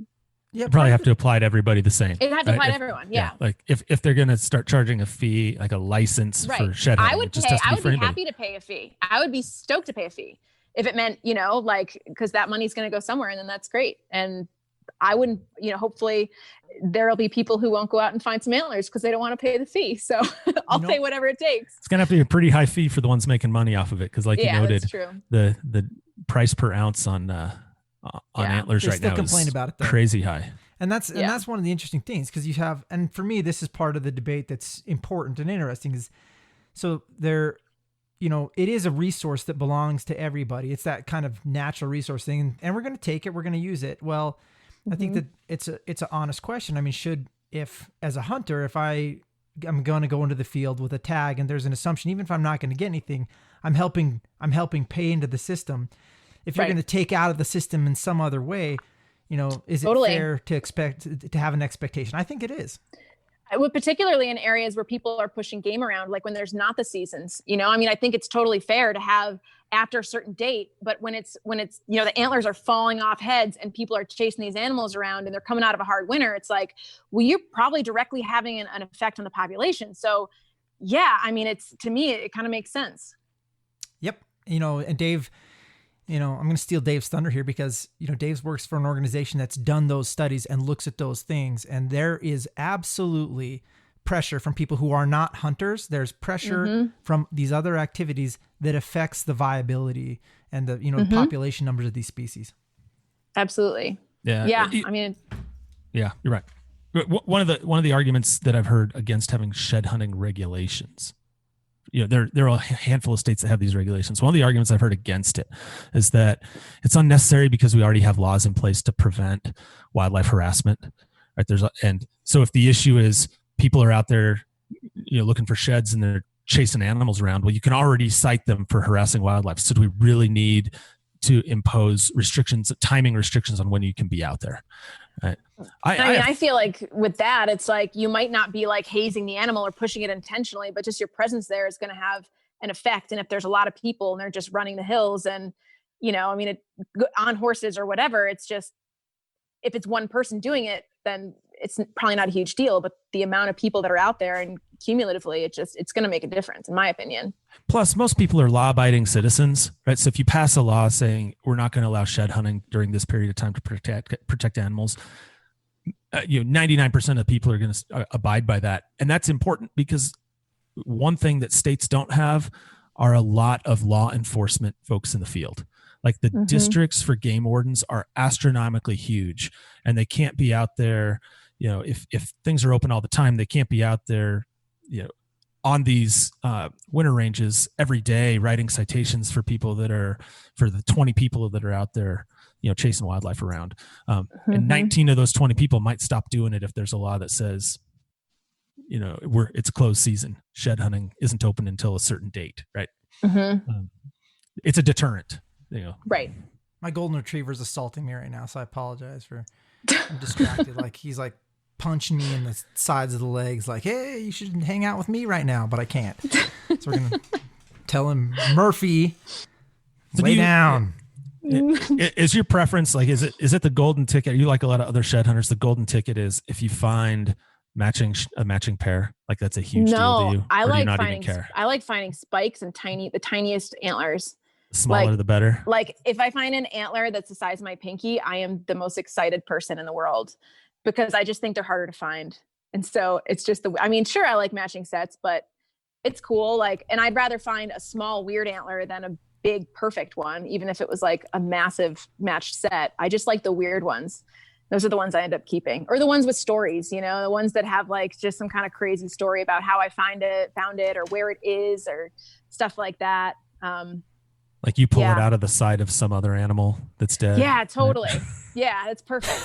Yeah, You probably have to apply to everybody the same. It'd have to apply to everyone. Yeah. Like if they're going to start charging a fee, like a license for shed hunting, I would it just has to I be would for be anybody. happy to pay a fee. I would be stoked to pay a fee if it meant, like, because that money's going to go somewhere, and then that's great. And I wouldn't, hopefully there'll be people who won't go out and find some antlers because they don't want to pay the fee. So I'll pay whatever it takes. It's going to have to be a pretty high fee for the ones making money off of it. Cause like you noted, that's true. the price per ounce on antlers They right still now complain is about it, though. crazy high. And that's one of the interesting things, because you have, and for me, this is part of the debate that's important and interesting, is so there, it is a resource that belongs to everybody. It's that kind of natural resource thing, and we're going to take it, we're going to use it. Well, I think that it's an honest question. I mean, as a hunter, if I'm going to go into the field with a tag and there's an assumption, even if I'm not going to get anything, I'm helping pay into the system. If you're going to take out of the system in some other way, is it fair to expect to have an expectation? I think it is. Particularly in areas where people are pushing game around, like when there's not the seasons, I think it's totally fair to have after a certain date, but when it's, the antlers are falling off heads and people are chasing these animals around and they're coming out of a hard winter, it's like, well, you're probably directly having an effect on the population. So yeah, to me, it kind of makes sense. Yep. And Dave, I'm going to steal Dave's thunder here, because, Dave works for an organization that's done those studies and looks at those things. And there is absolutely pressure from people who are not hunters. There's pressure from these other activities that affects the viability and the, population numbers of these species. Absolutely. Yeah. Yeah. Yeah, you're right. One of the arguments that I've heard against having shed hunting regulations, there are a handful of states that have these regulations. One of the arguments I've heard against it is that it's unnecessary because we already have laws in place to prevent wildlife harassment. Right? And so if the issue is people are out there, looking for sheds and they're chasing animals around, well, you can already cite them for harassing wildlife. So do we really need to impose timing restrictions on when you can be out there? Right. I feel like with that, it's like you might not be like hazing the animal or pushing it intentionally, but just your presence there is going to have an effect. And if there's a lot of people and they're just running the hills and, on horses or whatever, it's just, if it's one person doing it, then it's probably not a huge deal. But the amount of people that are out there and cumulatively, it's going to make a difference, in my opinion. Plus, most people are law-abiding citizens, right? So if you pass a law saying we're not going to allow shed hunting during this period of time to protect animals, 99% of people are going to abide by that. And that's important because one thing that states don't have are a lot of law enforcement folks in the field. Like the districts for game wardens are astronomically huge, and they can't be out there, if things are open all the time, they can't be out there, on these winter ranges every day writing citations for the 20 people that are out there, chasing wildlife around. And 19 of those 20 people might stop doing it if there's a law that says, it's closed season. Shed hunting isn't open until a certain date, right? It's a deterrent. Right. My golden retriever's assaulting me right now, so I apologize I'm distracted. Like he's like punching me in the sides of the legs, like, hey, you should hang out with me right now, but I can't. So we're gonna tell him, Murphy, lay down. Is your preference like is it the golden ticket? You like a lot of other shed hunters. The golden ticket is if you find a matching pair, like that's a huge deal to you. I like finding spikes and the tiniest antlers. Smaller the better. Like if I find an antler that's the size of my pinky, I am the most excited person in the world, because I just think they're harder to find. And so it's just sure, I like matching sets, but it's cool. Like, and I'd rather find a small weird antler than a big perfect one, even if it was like a massive matched set. I just like the weird ones. Those are the ones I end up keeping, or the ones with stories, the ones that have like just some kind of crazy story about how I found it or where it is or stuff like that. Like you pull it out of the side of some other animal that's dead. Yeah, totally. Right? Yeah, it's perfect.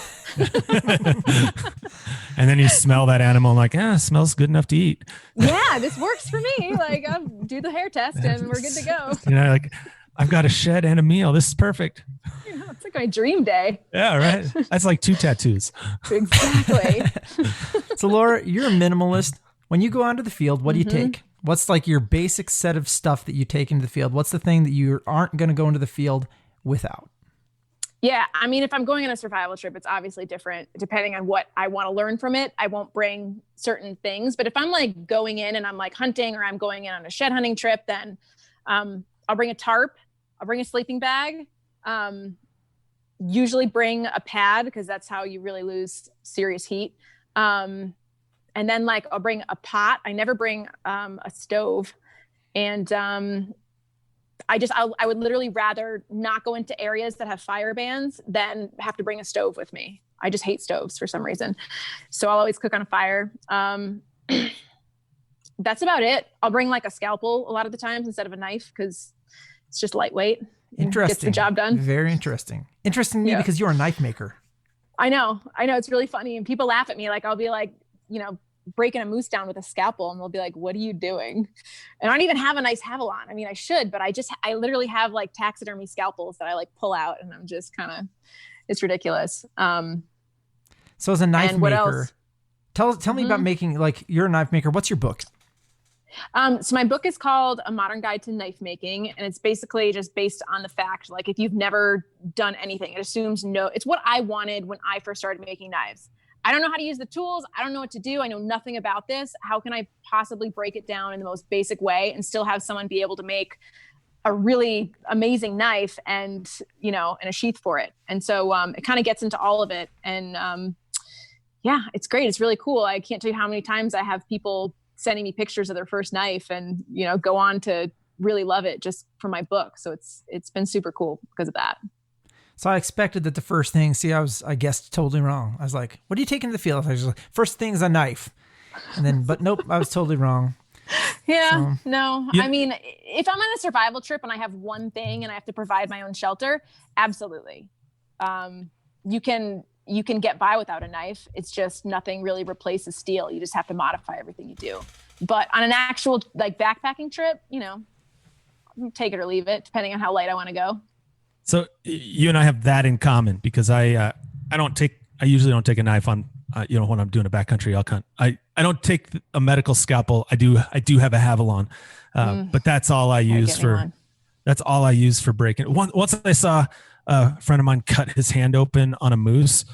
And then you smell that animal and like, it smells good enough to eat. Yeah, this works for me. Like I'll do the hair test and we're good to go. Like I've got a shed and a meal. This is perfect. It's like my dream day. Yeah, right. That's like 2 tattoos. Exactly. So Laura, you're a minimalist. When you go onto the field, what do you take? What's like your basic set of stuff that you take into the field? What's the thing that you aren't going to go into the field without? Yeah, I mean, if I'm going on a survival trip, it's obviously different depending on what I want to learn from it. I won't bring certain things, but if I'm like going in and I'm like hunting or I'm going in on a shed hunting trip, then I'll bring a tarp, I'll bring a sleeping bag, usually bring a pad because that's how you really lose serious heat. And then like I'll bring a pot. I never bring a stove, and I would literally rather not go into areas that have fire bans than have to bring a stove with me. I just hate stoves for some reason. So I'll always cook on a fire. That's about it. I'll bring like a scalpel a lot of the times instead of a knife because it's just lightweight. Interesting. Gets the job done. Very interesting. Interesting to me because you're a knife maker. I know. It's really funny. And people laugh at me. Like I'll be like, breaking a moose down with a scalpel and they'll be like, what are you doing? And I don't even have a nice Havalon. I mean, I should, but I literally have like taxidermy scalpels that I like pull out and I'm just kind of, it's ridiculous. So as a knife maker, tell me about making, like you're a knife maker. What's your book? So my book is called A Modern Guide to Knife Making. And it's basically just based on the fact, like if you've never done anything, it assumes it's what I wanted when I first started making knives. I don't know how to use the tools. I don't know what to do. I know nothing about this. How can I possibly break it down in the most basic way and still have someone be able to make a really amazing knife and a sheath for it? And so it kind of gets into all of it. And it's great. It's really cool. I can't tell you how many times I have people sending me pictures of their first knife and, go on to really love it just from my book. So it's been super cool because of that. So I expected that the first thing, I guessed totally wrong. I was like, what are you taking to the field? I was like, first thing is a knife. And then, but nope, I was totally wrong. Yeah, no. I mean, if I'm on a survival trip and I have one thing and I have to provide my own shelter, absolutely. You can get by without a knife. It's just nothing really replaces steel. You just have to modify everything you do. But on an actual like backpacking trip, take it or leave it, depending on how light I want to go. So you and I have that in common because I usually don't take a knife on, when I'm doing a backcountry elk hunt. I don't take a medical scalpel. I do have a Havalon, but that's all I use for breaking. Once I saw a friend of mine cut his hand open on a moose,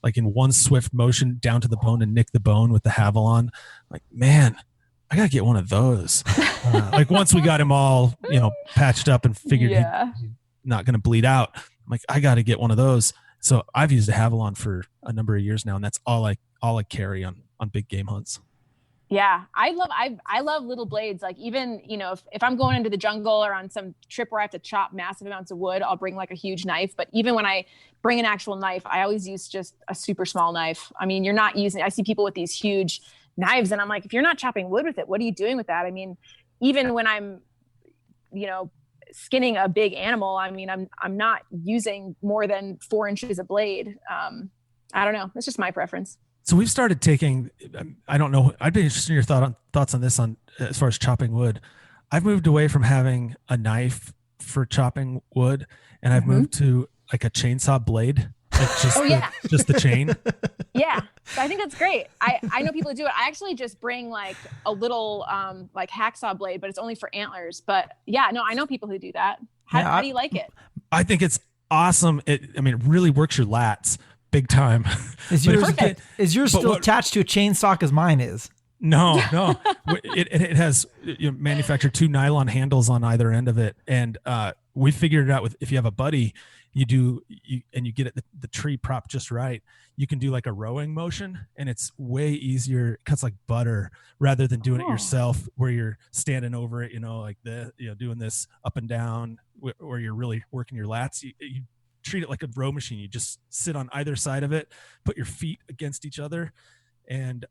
like in one swift motion down to the bone and nick the bone with the Havalon. Like, man, I gotta get one of those. Like once we got him all, patched up and figured he's not going to bleed out. I'm like, I got to get one of those. So I've used a Havalon for a number of years now, and that's all I carry on big game hunts. Yeah, I love little blades. Like even, if I'm going into the jungle or on some trip where I have to chop massive amounts of wood, I'll bring like a huge knife. But even when I bring an actual knife, I always use just a super small knife. I mean, I see people with these huge knives and I'm like, if you're not chopping wood with it, what are you doing with that? I mean, even when I'm, skinning a big animal, I mean, I'm not using more than 4 inches of blade. I don't know. It's just my preference. So we've started taking, I don't know, I'd be interested in your thoughts on this as far as chopping wood. I've moved away from having a knife for chopping wood and I've moved to like a chainsaw blade. Like just the chain. Yeah. So I think that's great. I know people who do it. I actually just bring like a little like hacksaw blade, but it's only for antlers. But yeah, no, I know people who do that. How do you like it? I think it's awesome. It really works your lats big time. Is yours still attached to a chainsaw as mine is? No. It has manufactured 2 nylon handles on either end of it. And we figured it out if you have a buddy, you get it the tree prop just right, you can do like a rowing motion and it's way easier. It cuts like butter rather than doing it yourself where you're standing over it, like doing this up and down where you're really working your lats. You treat it like a row machine. You just sit on either side of it, put your feet against each other, and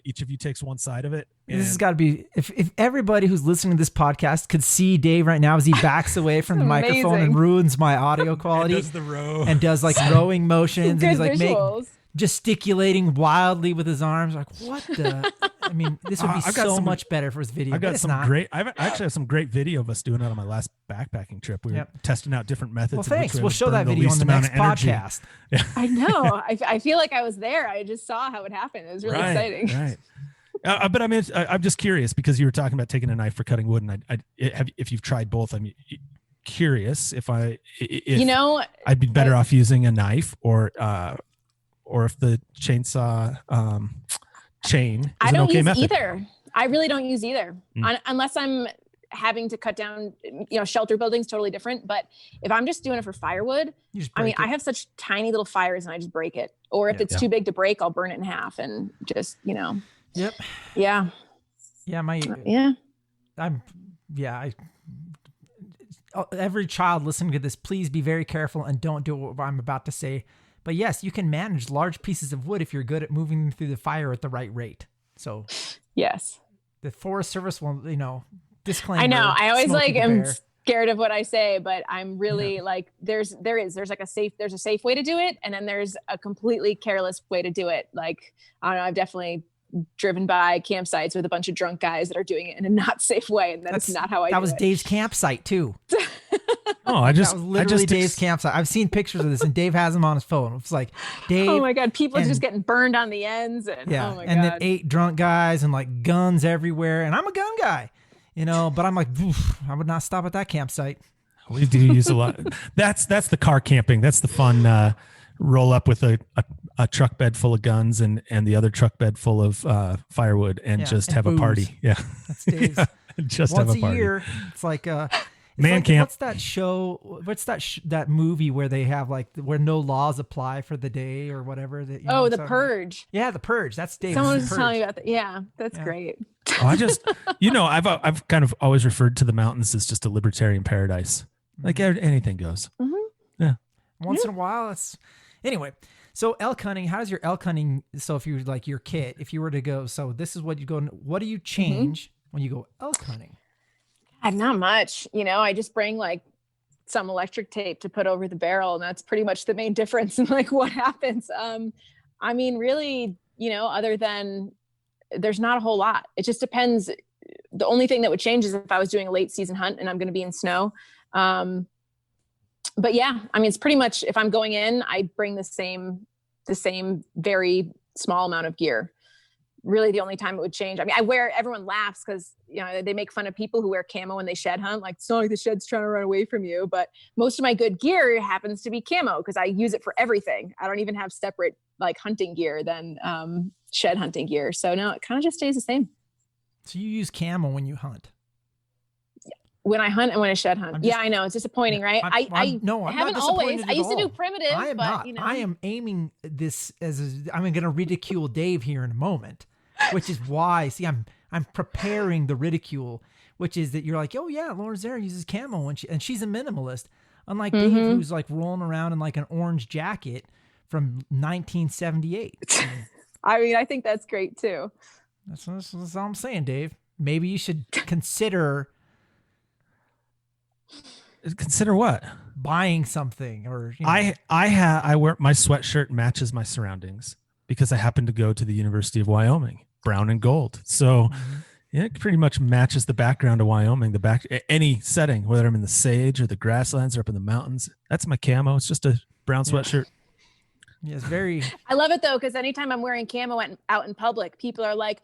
each of you takes one side of it. This has got to be, if everybody who's listening to this podcast could see Dave right now as he backs away from the microphone and ruins my audio quality and does like rowing motions and he's like gesticulating wildly with his arms. Like, what the? I mean, this would be so much better for his video. I actually have some great video of us doing it on my last backpacking trip. We were testing out different methods. Well, thanks. We'll show that video on the next podcast. Yeah. I know. I feel like I was there. I just saw how it happened. It was really exciting. Right. But I mean, I'm just curious because you were talking about taking a knife for cutting wood, and if you've tried both, I mean, curious if I'd be better off using a knife or if the chainsaw chain is I don't okay use method. either. I really don't use either unless I'm having to cut down, shelter buildings, totally different. But if I'm just doing it for firewood, I have such tiny little fires and I just break it. Or if it's too big to break, I'll burn it in half and just, Yep. Yeah. Yeah. Every child listening to this, please be very careful and don't do what I'm about to say. But yes, you can manage large pieces of wood if you're good at moving them through the fire at the right rate. So yes, the Forest Service will, disclaimer. I know. I always am scared of what I say, but I'm really there's a safe way to do it. And then there's a completely careless way to do it. Like, I don't know, I've definitely driven by campsites with a bunch of drunk guys that are doing it in a not safe way. And that's not how I do it. That was Dave's campsite too. That was literally Dave's campsite. I've seen pictures of this and Dave has them on his phone. It's like Dave. Oh my God. People are just getting burned on the ends. And, oh my God. Then 8 drunk guys and like guns everywhere. And I'm a gun guy, but I'm like, I would not stop at that campsite. We do use a lot. That's the car camping. That's the fun, roll up with a truck bed full of guns and the other truck bed full of firewood and just have booze. A party. Yeah. That's Dave's. Just once have a party. A year. It's like man camp. What's that show? What's that movie where they have where no laws apply for the day or whatever? That The Purge. Yeah, The Purge. That's Dave. Someone was telling me about that. Yeah, that's great. I've kind of always referred to the mountains as just a libertarian paradise. Like anything goes. Mm-hmm. Yeah. Once in a while, anyway. So elk hunting, how does your elk hunting? So if you your kit, if you were to go, so this is what you go. What do you change when you go elk hunting? God, not much. I just bring some electric tape to put over the barrel, and that's pretty much the main difference in what happens. Really, other than there's not a whole lot. It just depends. The only thing that would change is if I was doing a late season hunt and I'm going to be in snow. But yeah, it's pretty much if I'm going in, I bring the same very small amount of gear. Really the only time it would change. Everyone laughs because, they make fun of people who wear camo when they shed hunt. Like, it's not like the shed's trying to run away from you, but most of my good gear happens to be camo because I use it for everything. I don't even have separate hunting gear than shed hunting gear. So no, it kind of just stays the same. So you use camo when you hunt? When I hunt and when I shed hunt. I know it's disappointing, right? I haven't always. I used to do primitive, I am not. I am aiming this I'm going to ridicule Dave here in a moment, which is why. See, I'm preparing the ridicule, which is that you're like, oh yeah, Laura Zerra uses camo and she's a minimalist, unlike Dave, who's rolling around in an orange jacket from 1978. I think that's great too. That's all I'm saying, Dave. Maybe you should consider. Consider what? Buying something or I wear my sweatshirt matches my surroundings because I happen to go to the University of Wyoming, brown and gold. So it pretty much matches the background of Wyoming, any setting, whether I'm in the sage or the grasslands or up in the mountains. That's my camo. It's just a brown sweatshirt. Yeah, it's very. I love it though, because anytime I'm wearing camo out in public, people are like,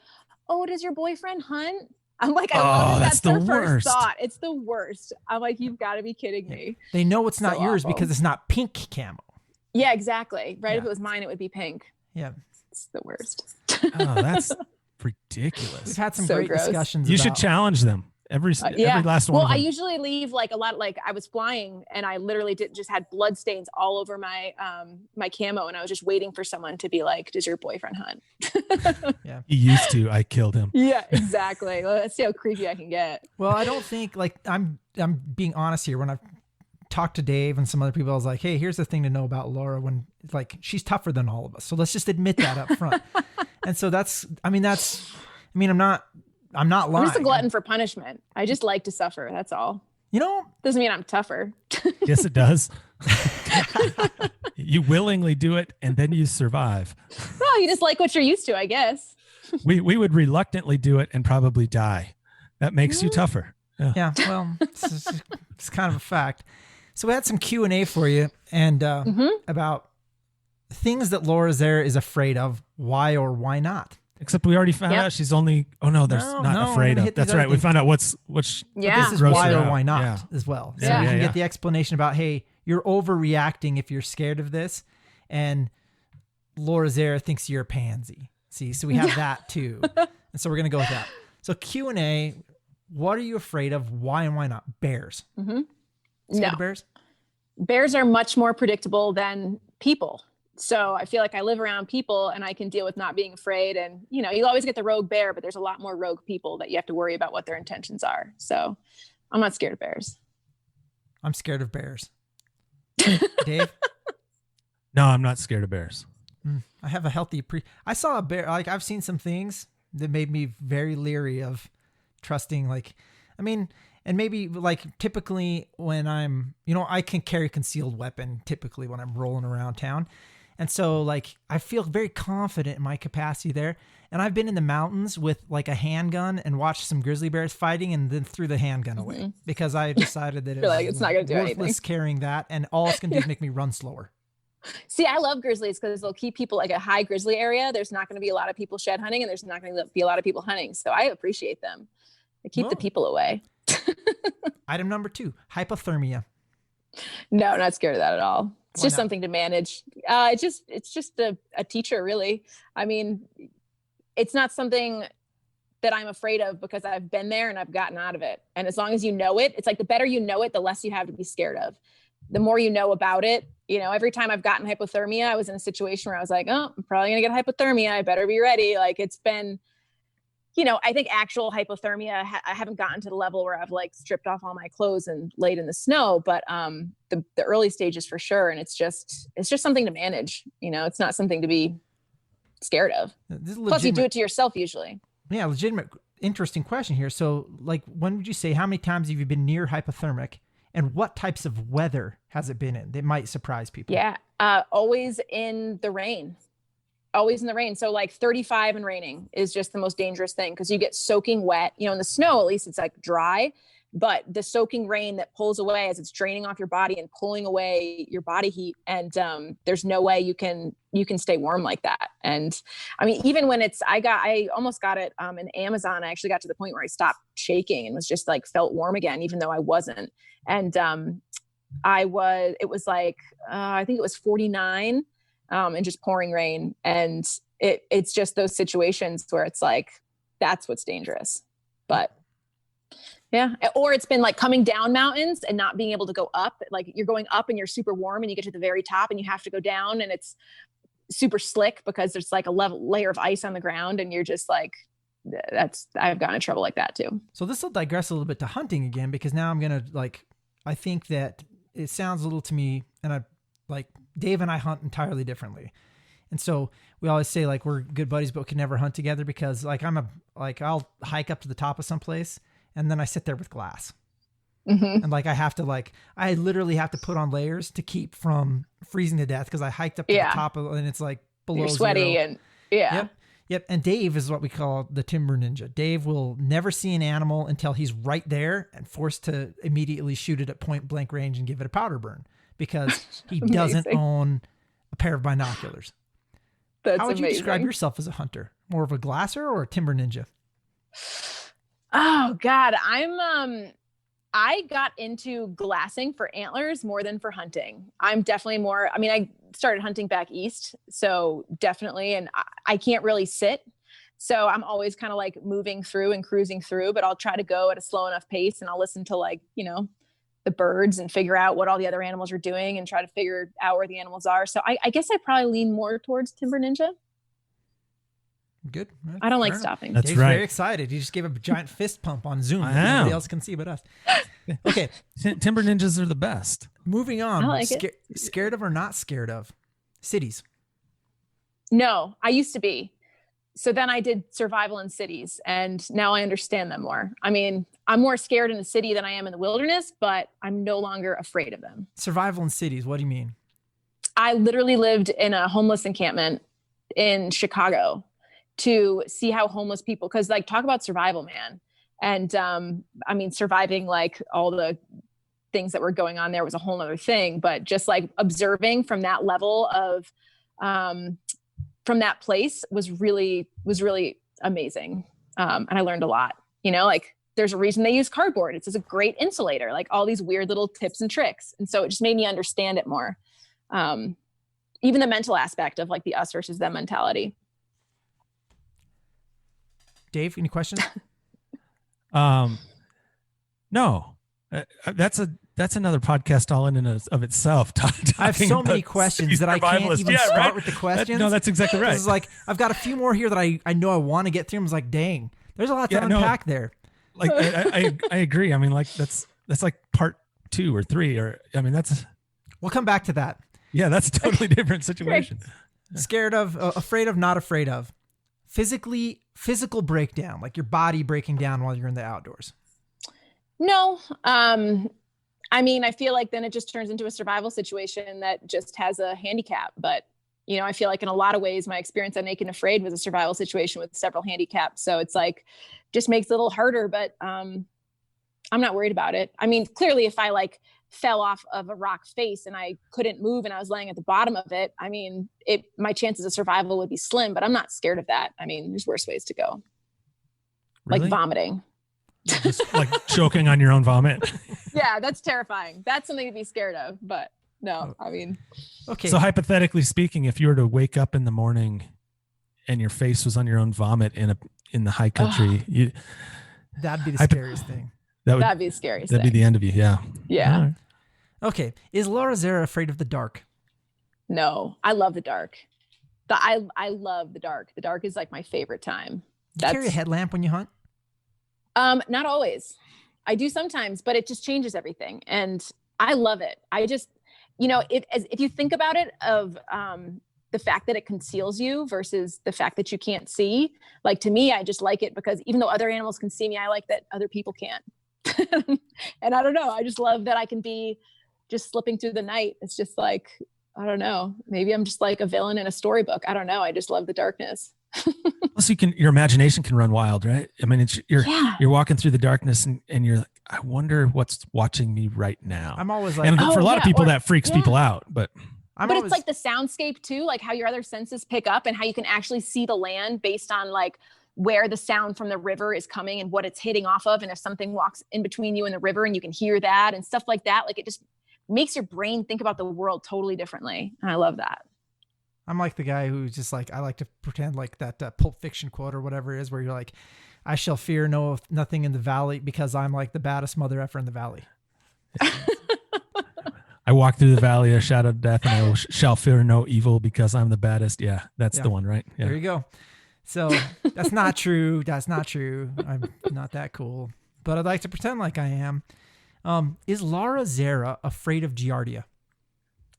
"Oh, does your boyfriend hunt?" I'm like, I love it. That's their first thought. It's the worst. I'm like, you've got to be kidding me. They know it's not yours because it's not pink camo. Yeah, exactly. Right. Yeah. If it was mine, it would be pink. Yeah. It's the worst. Oh, that's ridiculous. We've had some great discussions. You should challenge them. Every last one. Well, I usually leave a lot. I was flying and I literally just had blood stains all over my my camo, and I was just waiting for someone to be like, "Does your boyfriend hunt?" Yeah, he used to. I killed him. Yeah, exactly. Well, let's see how creepy I can get. Well, I don't think I'm being honest here. When I've talked to Dave and some other people, I was like, "Hey, here's the thing to know about Laura. When she's tougher than all of us. So let's just admit that up front." And so I'm not lying. I'm just a glutton for punishment. I just like to suffer. That's all. Doesn't mean I'm tougher. Yes, it does. You willingly do it and then you survive. Well, you just like what you're used to, I guess. We would reluctantly do it and probably die. That makes you tougher. Yeah. Well, it's kind of a fact. So we had some Q&A for you and about things that Laura Zerra is afraid of. Why or why not? Except we already found out she's only. Oh no, there's not afraid of. That's right. We found out which. Yeah. This is why or why not as well. So Yeah. you can get the explanation about, hey, you're overreacting if you're scared of this, and Laura Zerra thinks you're a pansy. See, so we have that too, and so we're gonna go with that. So Q&A. What are you afraid of? Why and why not? Bears. Mm-hmm. Scared of bears? Bears are much more predictable than people. So I feel like I live around people and I can deal with not being afraid. And, you know, you always get the rogue bear, but there's a lot more rogue people that you have to worry about what their intentions are. So I'm not scared of bears. I'm scared of bears. Dave? No, I'm not scared of bears. I have a healthy I saw a bear. Like, I've seen some things that made me very leery of trusting, like, I mean, and maybe like typically when I'm, you know, I can carry concealed weapon typically when I'm rolling around town. And so like, I feel very confident in my capacity there. And I've been in the mountains with like a handgun and watched some grizzly bears fighting and then threw the handgun away because I decided that it's not going to do worthless anything. Carrying that. And all it's going to do is make me run slower. See, I love grizzlies because they'll keep people like a high grizzly area. There's not going to be a lot of people shed hunting and there's not going to be a lot of people hunting. So I appreciate them. They keep the people away. Item number 2, hypothermia. No, not scared of that at all. It's Why just not? something to manage. It's just a teacher, really. I mean, it's not something that I'm afraid of because I've been there and I've gotten out of it. And as long as you know it, it's like the better you know it, the less you have to be scared of. The more you know about it, you know, every time I've gotten hypothermia, I was in a situation where I was like, oh, I'm probably going to get hypothermia. I better be ready. Like it's been, you know, I think actual hypothermia, I haven't gotten to the level where I've like stripped off all my clothes and laid in the snow, but the early stages for sure. And it's just something to manage. You know, it's not something to be scared of. Plus you do it to yourself usually. Yeah, legitimate, interesting question here. So like, when would you say, how many times have you been near hypothermic and what types of weather has it been in that might surprise people? Yeah, always in the rain. Always in the rain. So like 35 and raining is just the most dangerous thing because you get soaking wet. You know, in the snow, at least it's like dry, but the soaking rain that pulls away as it's draining off your body and pulling away your body heat. And there's no way you can stay warm like that. And I mean, even when I almost got it in Amazon. I actually got to the point where I stopped shaking and was just like felt warm again, even though I wasn't. And it was like, I think it was 49 and just pouring rain. And it's just those situations where it's like, that's what's dangerous. But yeah. Or it's been like coming down mountains and not being able to go up. Like you're going up and you're super warm and you get to the very top and you have to go down and it's super slick because there's like a layer of ice on the ground. And you're just like, I've gotten in trouble like that too. So this will digress a little bit to hunting again, because now I'm going to I think that it sounds a little to me, and Dave and I hunt entirely differently. And so we always say like we're good buddies, but we can never hunt together because I'll hike up to the top of some place and then I sit there with glass. Mm-hmm. And I literally have to put on layers to keep from freezing to death because I hiked up to the top and it's like below You're sweaty 0. and yeah. Yep. And Dave is what we call the timber ninja. Dave will never see an animal until he's right there and forced to immediately shoot it at point blank range and give it a powder burn because he doesn't own a pair of binoculars. That's How would you amazing. describe yourself as a hunter? More of a glasser or a timber ninja? Oh God, I got into glassing for antlers more than for hunting. I'm definitely I started hunting back east, so definitely, and I can't really sit. So I'm always kind of like moving through and cruising through, but I'll try to go at a slow enough pace and I'll listen to the birds and figure out what all the other animals are doing and try to figure out where the animals are. So I guess I probably lean more towards timber ninja. Good. I don't like stopping. That's Dave's right. very excited. He just gave a giant fist pump on Zoom. I that know. Nobody else can see but us. Okay. Timber ninjas are the best. Moving on. I like it. Scared of or not scared of? Cities. No, I used to be. So then I did survival in cities and now I understand them more. I mean, I'm more scared in the city than I am in the wilderness, but I'm no longer afraid of them. Survival in cities. What do you mean? I literally lived in a homeless encampment in Chicago to see how homeless people, because talk about survival, man. And surviving all the things that were going on there was a whole other thing, but just observing from that level of from that place was really amazing. And I learned a lot, like there's a reason they use cardboard. It's just a great insulator, like all these weird little tips and tricks. And so it just made me understand it more. Even the mental aspect of like the us versus them mentality. Dave, any questions? No, that's another podcast all in and of itself. I have so many questions that I can't even start with the questions. No, that's exactly right. It's like, I've got a few more here that I know I want to get through. I was like, dang, there's a lot to unpack there. Like, I agree. I mean, like that's like part 2 or 3, or, I mean, we'll come back to that. Yeah, that's a totally different situation. Scared of, afraid of, not afraid of. Physical breakdown, like your body breaking down while you're in the outdoors. No. I mean, I feel like then it just turns into a survival situation that just has a handicap. But, I feel like in a lot of ways, my experience on Naked and Afraid was a survival situation with several handicaps. So it's like, just makes it a little harder, but I'm not worried about it. I mean, clearly if I like fell off of a rock face and I couldn't move and I was laying at the bottom of it, I mean, my chances of survival would be slim, but I'm not scared of that. I mean, there's worse ways to go. Really? Like vomiting. Just like choking on your own vomit. Yeah, that's terrifying. That's something to be scared of, but no, I mean. Okay. So hypothetically speaking, if you were to wake up in the morning and your face was on your own vomit in the high country, that'd be the scariest thing. That'd be the scariest That'd thing. be the end of you. Yeah. Yeah. Right. Okay. Is Laura Zerra afraid of the dark? No, I love the dark. I love the dark. The dark is like my favorite time. Do you carry a headlamp when you hunt? Not always. I do sometimes, but it just changes everything. And I love it. I just, if you think about it of, the fact that it conceals you versus the fact that you can't see, like to me, I just like it because even though other animals can see me, I like that other people can't. And I don't know. I just love that I can be just slipping through the night. It's just like, I don't know. Maybe I'm just like a villain in a storybook. I don't know. I just love the darkness. Plus your imagination can run wild, right? I mean, you're walking through the darkness and you're like, I wonder what's watching me right now. I'm always like, and for a lot of people that freaks people out, but it's like the soundscape too, like how your other senses pick up and how you can actually see the land based on like where the sound from the river is coming and what it's hitting off of. And if something walks in between you and the river and you can hear that and stuff like that, like it just makes your brain think about the world totally differently. And I love that. I'm like the guy who's just like, I like to pretend like that Pulp Fiction quote or whatever it is, where you're like, I shall fear nothing in the valley because I'm like the baddest mother effer in the valley. I walk through the valley of shadow of death and I shall fear no evil because I'm the baddest. Yeah, that's the one, right? Yeah. There you go. So that's not true. That's not true. I'm not that cool, but I'd like to pretend like I am. Is Laura Zerra afraid of Giardia?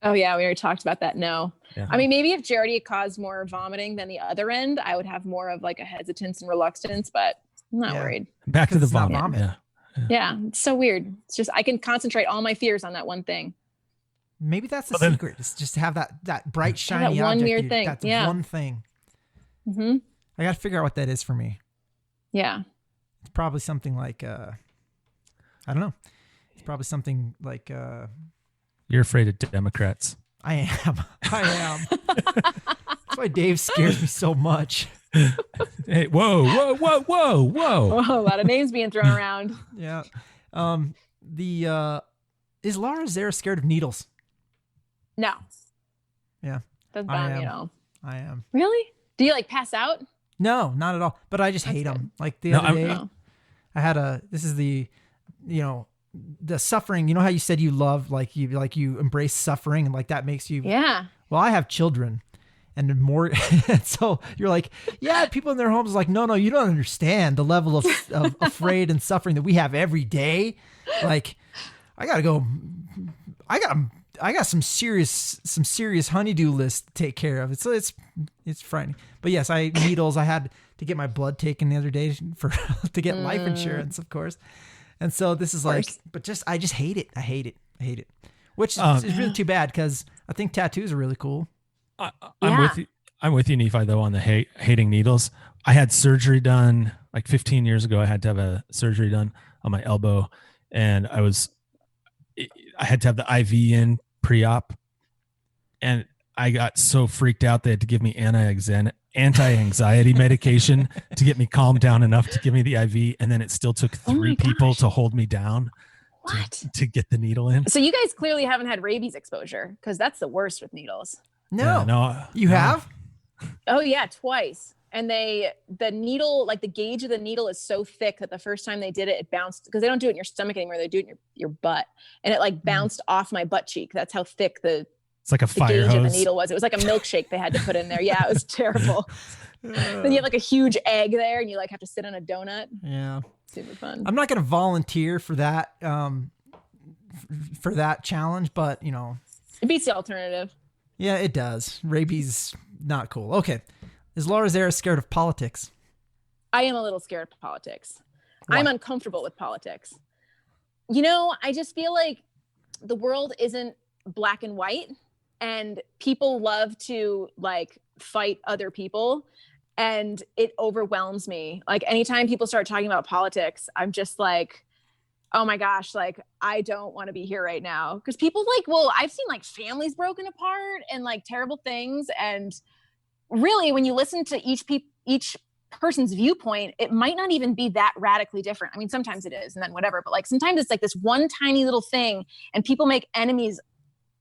Oh yeah, we already talked about that. No. Yeah. I mean, maybe if Giardia caused more vomiting than the other end, I would have more of like a hesitance and reluctance, but I'm not worried. Back to the vomit. Yeah. It's so weird. It's just, I can concentrate all my fears on that one thing. Maybe that's the secret. It's just to have that bright, shiny that one object. weird thing. That's one thing. Mm-hmm. I got to figure out what that is for me. Yeah. It's probably something like, I don't know. It's probably something like, you're afraid of Democrats. I am. That's why Dave scares me so much. Hey, whoa. A lot of names being thrown around. Yeah. Is Laura Zerra scared of needles? No. Yeah. Doesn't bother me at all. I am. Really? Do you like pass out? No, not at all. But I just hate them. Like the other day, I had this is the suffering. You know how you said you love, like you embrace suffering and like that makes you. Yeah. Well, I have children and more. So you're like, yeah, people in their homes is like, no, you don't understand the level of afraid and suffering that we have every day. Like I got some serious honeydew list to take care of. It's frightening. But yes, needles. I had to get my blood taken the other day to get life insurance, of course. And so this is like, but I just hate it. I hate it. Which is really too bad because I think tattoos are really cool. I'm with you, Nephi, though, on the hating needles. I had surgery done like 15 years ago. I had to have a surgery done on my elbow, and I had to have the IV in pre-op, and I got so freaked out they had to give me anti-anxiety medication to get me calmed down enough to give me the IV, and then it still took 3 people to hold me down to get the needle in. So you guys clearly haven't had rabies exposure, because that's the worst with needles. No, you have? Oh yeah, twice. And the needle, like the gauge of the needle is so thick that the first time they did it, it bounced, because they don't do it in your stomach anymore. They do it in your butt. And it like bounced off my butt cheek. That's how thick it's like a fire gauge hose. of the needle was. It was like a milkshake they had to put in there. Yeah, it was terrible. Then you have like a huge egg there and you like have to sit on a donut. Yeah. Super fun. I'm not going to volunteer for that challenge, but you know. It beats the alternative. Yeah, it does. Rabies, not cool. Okay. Is Laura Zerra scared of politics? I am a little scared of politics. Why? I'm uncomfortable with politics. You know, I just feel like the world isn't black and white, and people love to like fight other people, and it overwhelms me. Like anytime people start talking about politics, I'm just like, oh my gosh, like I don't want to be here right now. Because people like, well, I've seen like families broken apart and like terrible things, and really, when you listen to each person's viewpoint, it might not even be that radically different. I mean, sometimes it is, and then whatever. But like sometimes it's like this one tiny little thing, and people make enemies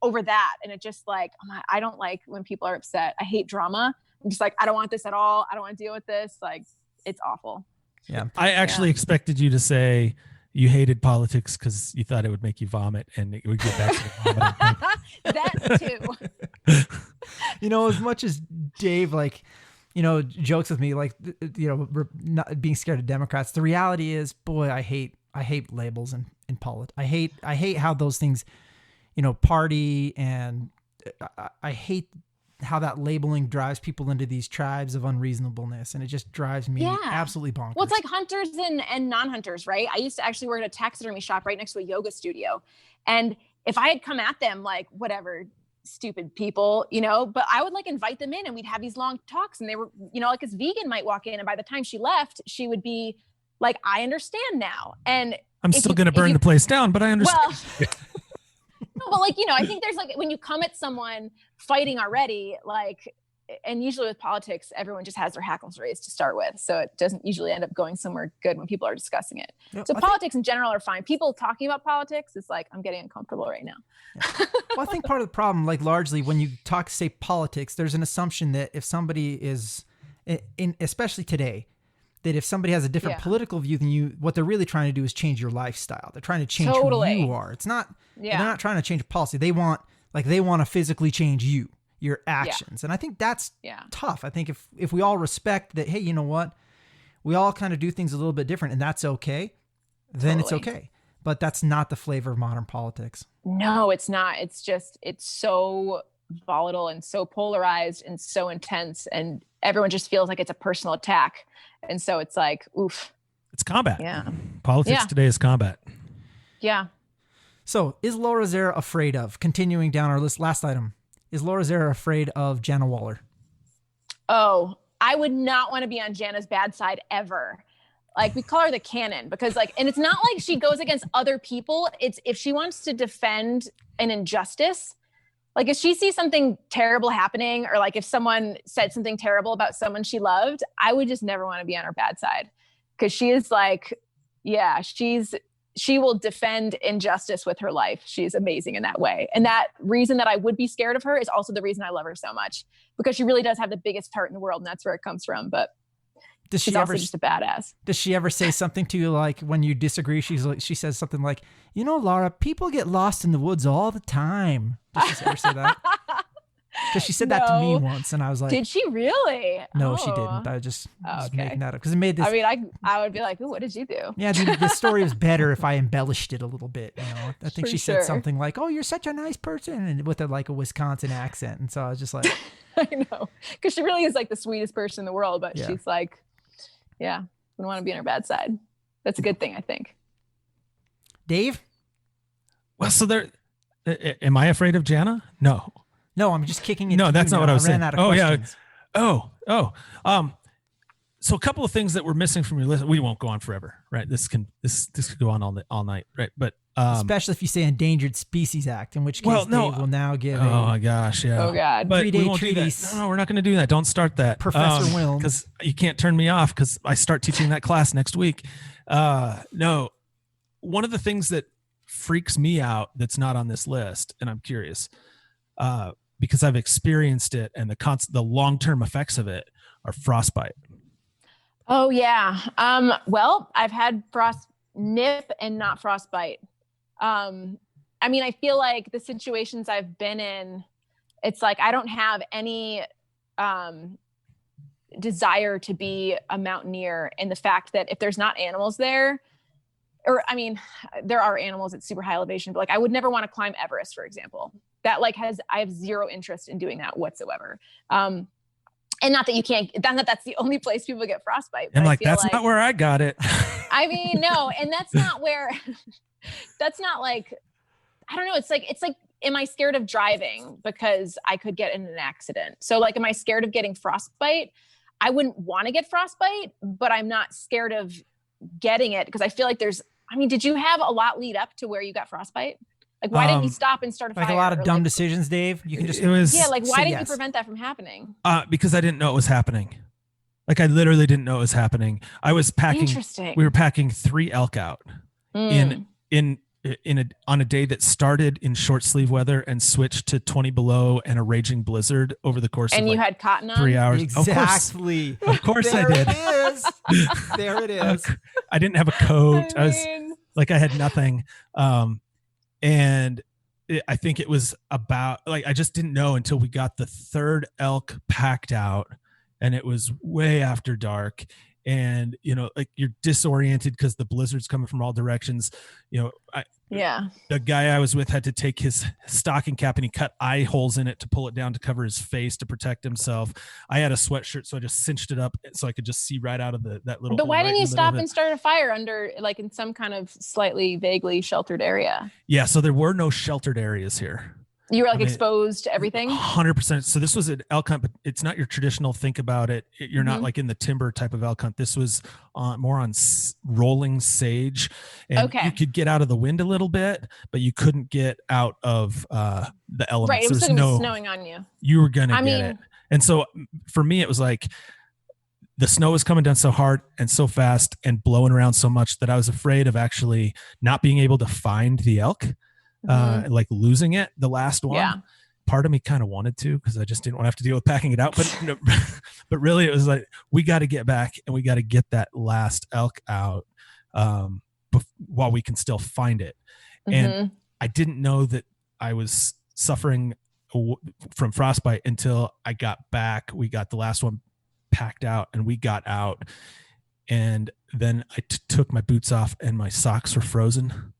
over that. And it just like, I don't like when people are upset. I hate drama. I'm just like, I don't want this at all. I don't want to deal with this. Like, it's awful. Yeah. I actually expected you to say you hated politics because you thought it would make you vomit and it would get back to the vomiting. That too. You know, as much as Dave, like, you know, jokes with me, like, you know, not being scared of Democrats, the reality is, boy, I hate labels in politics. I hate how those things, you know, party, and I hate how that labeling drives people into these tribes of unreasonableness, and it just drives me absolutely bonkers. Well, it's like hunters and non-hunters, right? I used to actually work at a taxidermy shop right next to a yoga studio, and if I had come at them like, whatever, stupid people, you know, but I would like invite them in and we'd have these long talks, and they were, you know, like this vegan might walk in, and by the time she left, she would be like, I understand now. And I'm still going to burn the place down, but I understand. Well, no, but like, you know, I think there's like, when you come at someone fighting already, like, and usually with politics, everyone just has their hackles raised to start with. So it doesn't usually end up going somewhere good when people are discussing it. No, so politics in general are fine. People talking about politics, it's like, I'm getting uncomfortable right now. Yeah. Well, I think part of the problem, like largely when you say politics, there's an assumption that if somebody is especially today, that if somebody has a different political view than you, what they're really trying to do is change your lifestyle. They're trying to change who you are. It's not, they're not trying to change policy. They want to physically change you, your actions. And I think that's tough. I think if we all respect that, hey, you know what, we all kind of do things a little bit different, and that's okay, then it's okay. But that's not the flavor of modern politics. No, it's not. It's just, it's so volatile and so polarized and so intense, and everyone just feels like it's a personal attack. And so it's like, oof. It's combat. Yeah. Politics today is combat. Yeah. So is Laura Zerra afraid of, continuing down our list, last item, is Laura Zerra afraid of Jana Waller? Oh, I would not want to be on Jana's bad side ever. Like, we call her the cannon because like, and it's not like she goes against other people. It's if she wants to defend an injustice, like if she sees something terrible happening, or like if someone said something terrible about someone she loved, I would just never want to be on her bad side, because she is like, she will defend injustice with her life. She's amazing in that way. And that reason that I would be scared of her is also the reason I love her so much, because she really does have the biggest heart in the world, and that's where it comes from. But she's also just a badass. Does she ever say something to you like when you disagree? She says something like, you know, Laura, people get lost in the woods all the time. Does she ever say that? Because she said that to me once, and I was like, did she really? No, she didn't. I just was making that up because it made this. I mean, I would be like, ooh, what did you do? Yeah, the story was better if I embellished it a little bit. You know, I think she said something like, "Oh, you're such a nice person," and with a Wisconsin accent, and so I was just like, I know, because she really is like the sweetest person in the world, but she's like, wouldn't want to be on her bad side. That's a good thing, I think. Dave? Well, so am I afraid of Jana? No. No, I'm just kicking it. No, that's not what I was saying. Questions. Yeah. So a couple of things that we're missing from your list. We won't go on forever, right? This could go on all night, right? But Especially if you say Endangered Species Act, in which case Dave will now give Oh my gosh, yeah. Oh God. But 3-day treatise. No, we're not going to do that. Don't start that. Professor Wilm. Because you can't turn me off because I start teaching that class next week. No, one of the things that freaks me out that's not on this list, and I'm curious, because I've experienced it, and the long-term effects of it are frostbite. Oh yeah. Well, I've had frost nip and not frostbite. I mean, I feel like the situations I've been in, it's like I don't have any desire to be a mountaineer, and the fact that if there's not animals there, or I mean, there are animals at super high elevation, but like I would never want to climb Everest, for example. That like I have zero interest in doing that whatsoever. And not that you can't, that's the only place people get frostbite. And like, that's not where I got it. I mean, no, and that's not where, that's not like, I don't know. It's like, am I scared of driving because I could get in an accident? So like, am I scared of getting frostbite? I wouldn't want to get frostbite, but I'm not scared of getting it because I feel like did you have a lot lead up to where you got frostbite? Like, why didn't you stop and start a fire? Like a lot of dumb decisions, Dave. You can just why didn't you prevent that from happening? Because I didn't know it was happening. Like I literally didn't know it was happening. I was packing. Interesting. We were packing 3 elk out on a day that started in short sleeve weather and switched to 20 below and a raging blizzard over the course of you had cotton on? 3 hours. Exactly. Of course I did. There it is. I didn't have a coat. I had nothing. And I think it was about like, I just didn't know until we got the 3rd elk packed out, and it was way after dark. And, like you're disoriented because the blizzard's coming from all directions. The guy I was with had to take his stocking cap and he cut eye holes in it to pull it down to cover his face to protect himself. I had a sweatshirt, so I just cinched it up so I could just see right out of that little. But why didn't you stop and start a fire under, like in some kind of slightly vaguely sheltered area? Yeah, so there were no sheltered areas here. You were exposed to everything? 100%. So this was an elk hunt, but it's not your traditional think about it. You're not like in the timber type of elk hunt. This was more on rolling sage. And you could get out of the wind a little bit, but you couldn't get out of the elements. Right, it was still gonna be snowing on you. You were going to get it. And so for me, it was like the snow was coming down so hard and so fast and blowing around so much that I was afraid of actually not being able to find the elk. Like losing it, the last one. Yeah. Part of me kind of wanted to because I just didn't want to have to deal with packing it out. But but really, it was like we got to get back and we got to get that last elk out while we can still find it. And I didn't know that I was suffering from frostbite until I got back. We got the last one packed out and we got out. And then I took my boots off and my socks were frozen.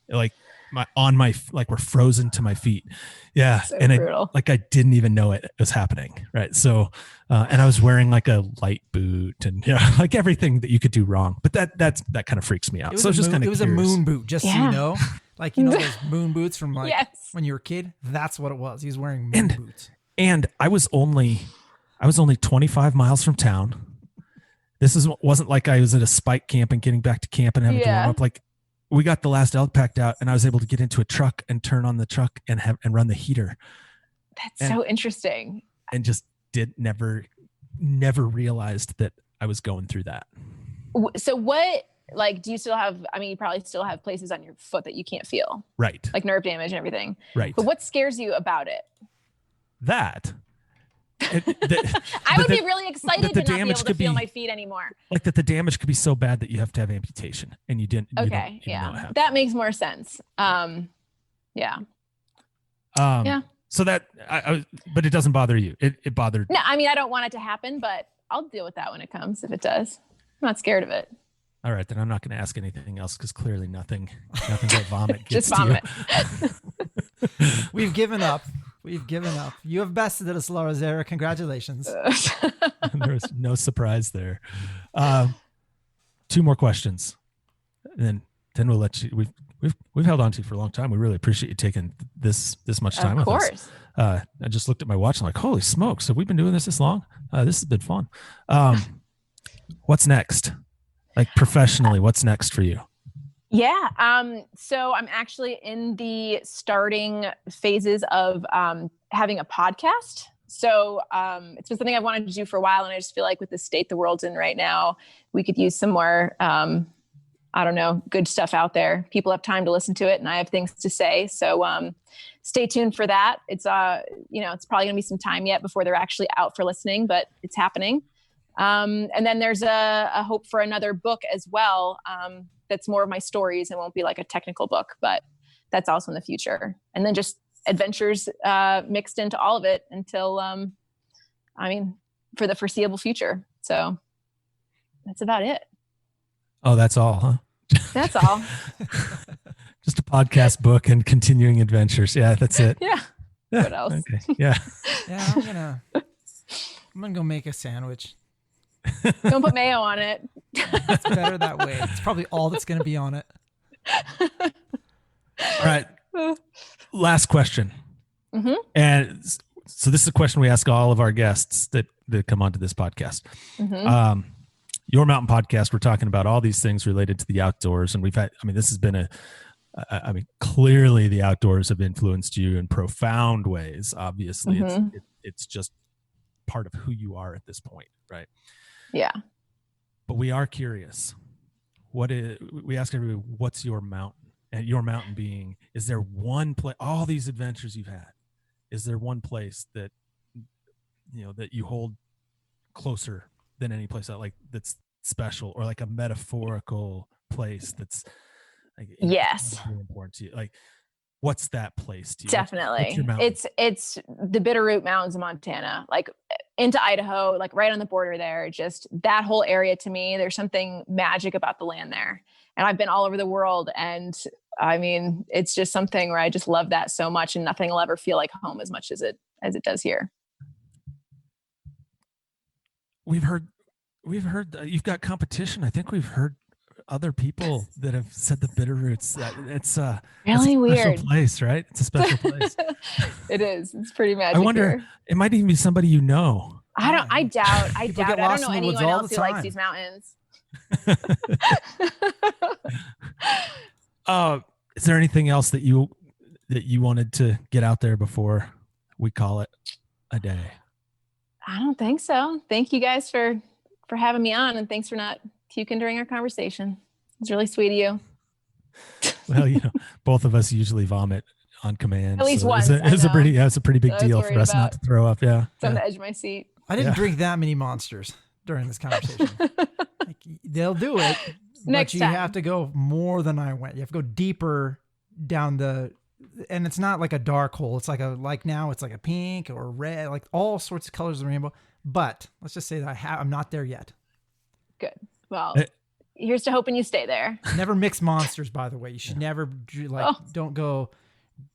We're frozen to my feet. Yeah. So and brutal. I didn't even know it was happening. Right. So, and I was wearing like a light boot and like everything that you could do wrong, but that kind of freaks me out. It was a moon boot, just so you know, those moon boots from when you were a kid, that's what it was. He was wearing moon boots. And I was only 25 miles from town. This wasn't like I was at a spike camp and getting back to camp and having to warm up. Like, we got the last elk packed out and I was able to get into a truck and turn on the truck and run the heater. That's so interesting. And just never realized that I was going through that. So what, do you still have, you probably still have places on your foot that you can't feel. Right. Like nerve damage and everything. Right. But what scares you about it? That. I would be really excited to not be able to feel my feet anymore. Like that the damage could be so bad that you have to have amputation and you didn't. Okay. Yeah. That makes more sense. Yeah. So that, but it doesn't bother you. It bothered. No, I don't want it to happen, but I'll deal with that when it comes, if it does. I'm not scared of it. All right. Then I'm not going to ask anything else because clearly nothing but vomit gets just vomit. To you. We've given up. You have bested us, Laura Zerra. Congratulations. There was no surprise there. 2 more questions, and then we'll let you. We've held on to you for a long time. We really appreciate you taking this much time with us. I just looked at my watch and I'm like, holy smokes, have we been doing this long? This has been fun. What's next? Like professionally, what's next for you? Yeah. So I'm actually in the starting phases of having a podcast. So it's been something I've wanted to do for a while. And I just feel like with the state the world's in right now, we could use some more, I don't know, good stuff out there. People have time to listen to it and I have things to say. So stay tuned for that. It's, it's probably gonna be some time yet before they're actually out for listening, but it's happening. And then there's a hope for another book as well. That's more of my stories and won't be like a technical book, but that's also in the future. And then just adventures mixed into all of it until, for the foreseeable future. So that's about it. Oh, that's all, huh? That's all. Just a podcast book and continuing adventures. Yeah, that's it. Yeah. What else? Okay. Yeah. Yeah, I'm gonna go make a sandwich. Don't put mayo on it. It's better that way. It's probably all that's going to be on it. All right. Last question. Mm-hmm. And so this is a question we ask all of our guests that come onto this podcast. Mm-hmm. Your Mountain Podcast, we're talking about all these things related to the outdoors. And this has been clearly the outdoors have influenced you in profound ways. Obviously, Mm-hmm. it's just part of who you are at this point, right? Yeah. But we are curious. We ask everybody, what's your mountain? And your mountain being, is there one place, all these adventures you've had, is there one place that, that you hold closer than any place else, like that's special, or like a metaphorical place that's like Yes, really important to you? Like, what's that place to you? definitely. What's your mountain? It's the Bitterroot Mountains of Montana, like into Idaho, like right on the border there. Just that whole area to me, there's something magic about the land there. And I've been all over the world. And it's just something where I just love that so much, and nothing will ever feel like home as much as it does here. We've heard you've got competition. I think we've heard other people that have said the Bitterroots. It's really it's a weird special place, right? It's a special place. It is. It's pretty magic. I wonder, here. It might even be somebody you know. I doubt. I doubt. I get don't lost know in the woods anyone all else the who likes time. these mountains. Is there anything else that you wanted to get out there before we call it a day? I don't think so. Thank you guys for having me on, and thanks for not puking during our conversation. It's really sweet of you. Well, both of us usually vomit on command. At least once. It's a pretty big deal for us not to throw up. Yeah. It's on the edge of my seat. I didn't drink that many monsters during this conversation. They'll do it, Next but you time. have to go more than I went. You have to go deeper down and it's not like a dark hole. It's like now it's like a pink or red, like all sorts of colors of the rainbow. But let's just say that I'm not there yet. Good. Well, here's to hoping you stay there. Never mix monsters, by the way. You should never don't go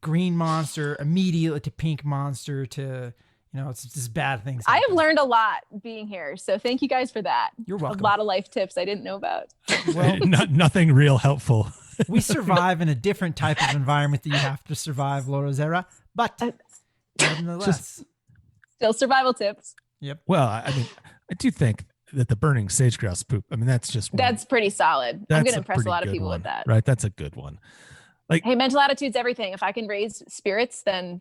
green monster immediately to pink monster to, it's just bad things. I have learned a lot being here. So thank you guys for that. You're welcome. A lot of life tips I didn't know about. Well, nothing real helpful. We survive in a different type of environment that you have to survive, Laura Zerra, but nonetheless. Still survival tips. Yep. Well, I do think that the burning sage-grouse poop, that's pretty solid. I'm going to impress a lot of people with that. Right. That's a good one. Like, hey, mental attitude's everything. If I can raise spirits, then,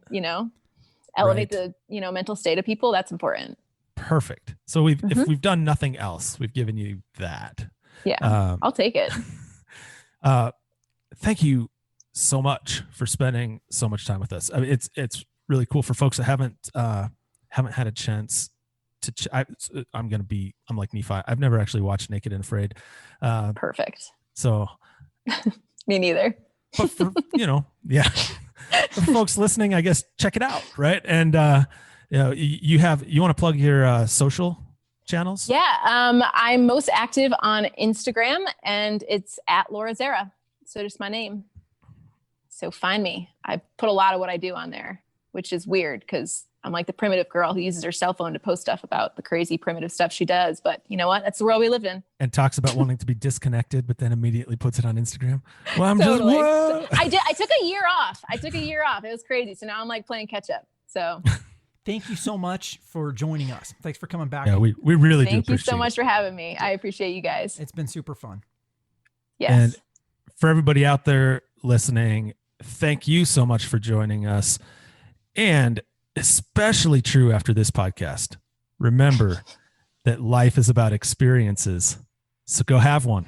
elevate the, mental state of people. That's important. Perfect. So if we've done nothing else, we've given you that. Yeah. I'll take it. Thank you so much for spending so much time with us. I mean, it's really cool for folks that haven't had a chance to. I'm like Nephi. I've never actually watched Naked and Afraid. Perfect. So. Me neither. But for, yeah. For folks listening, I guess check it out, right? And you want to plug your social channels? Yeah, I'm most active on Instagram, and it's at Laura Zerra. So just my name. So find me. I put a lot of what I do on there, which is weird because I'm like the primitive girl who uses her cell phone to post stuff about the crazy primitive stuff she does. But you know what? That's the world we live in. And talks about wanting to be disconnected, but then immediately puts it on Instagram. Well, I'm totally. just, I took a year off. It was crazy. So now I'm like playing catch up. So thank you so much for joining us. Thanks for coming back. Yeah, we really do. Thank you so much for having me. I appreciate you guys. It's been super fun. Yes. And for everybody out there listening, thank you so much for joining us. And especially true after this podcast, remember that life is about experiences. So go have one.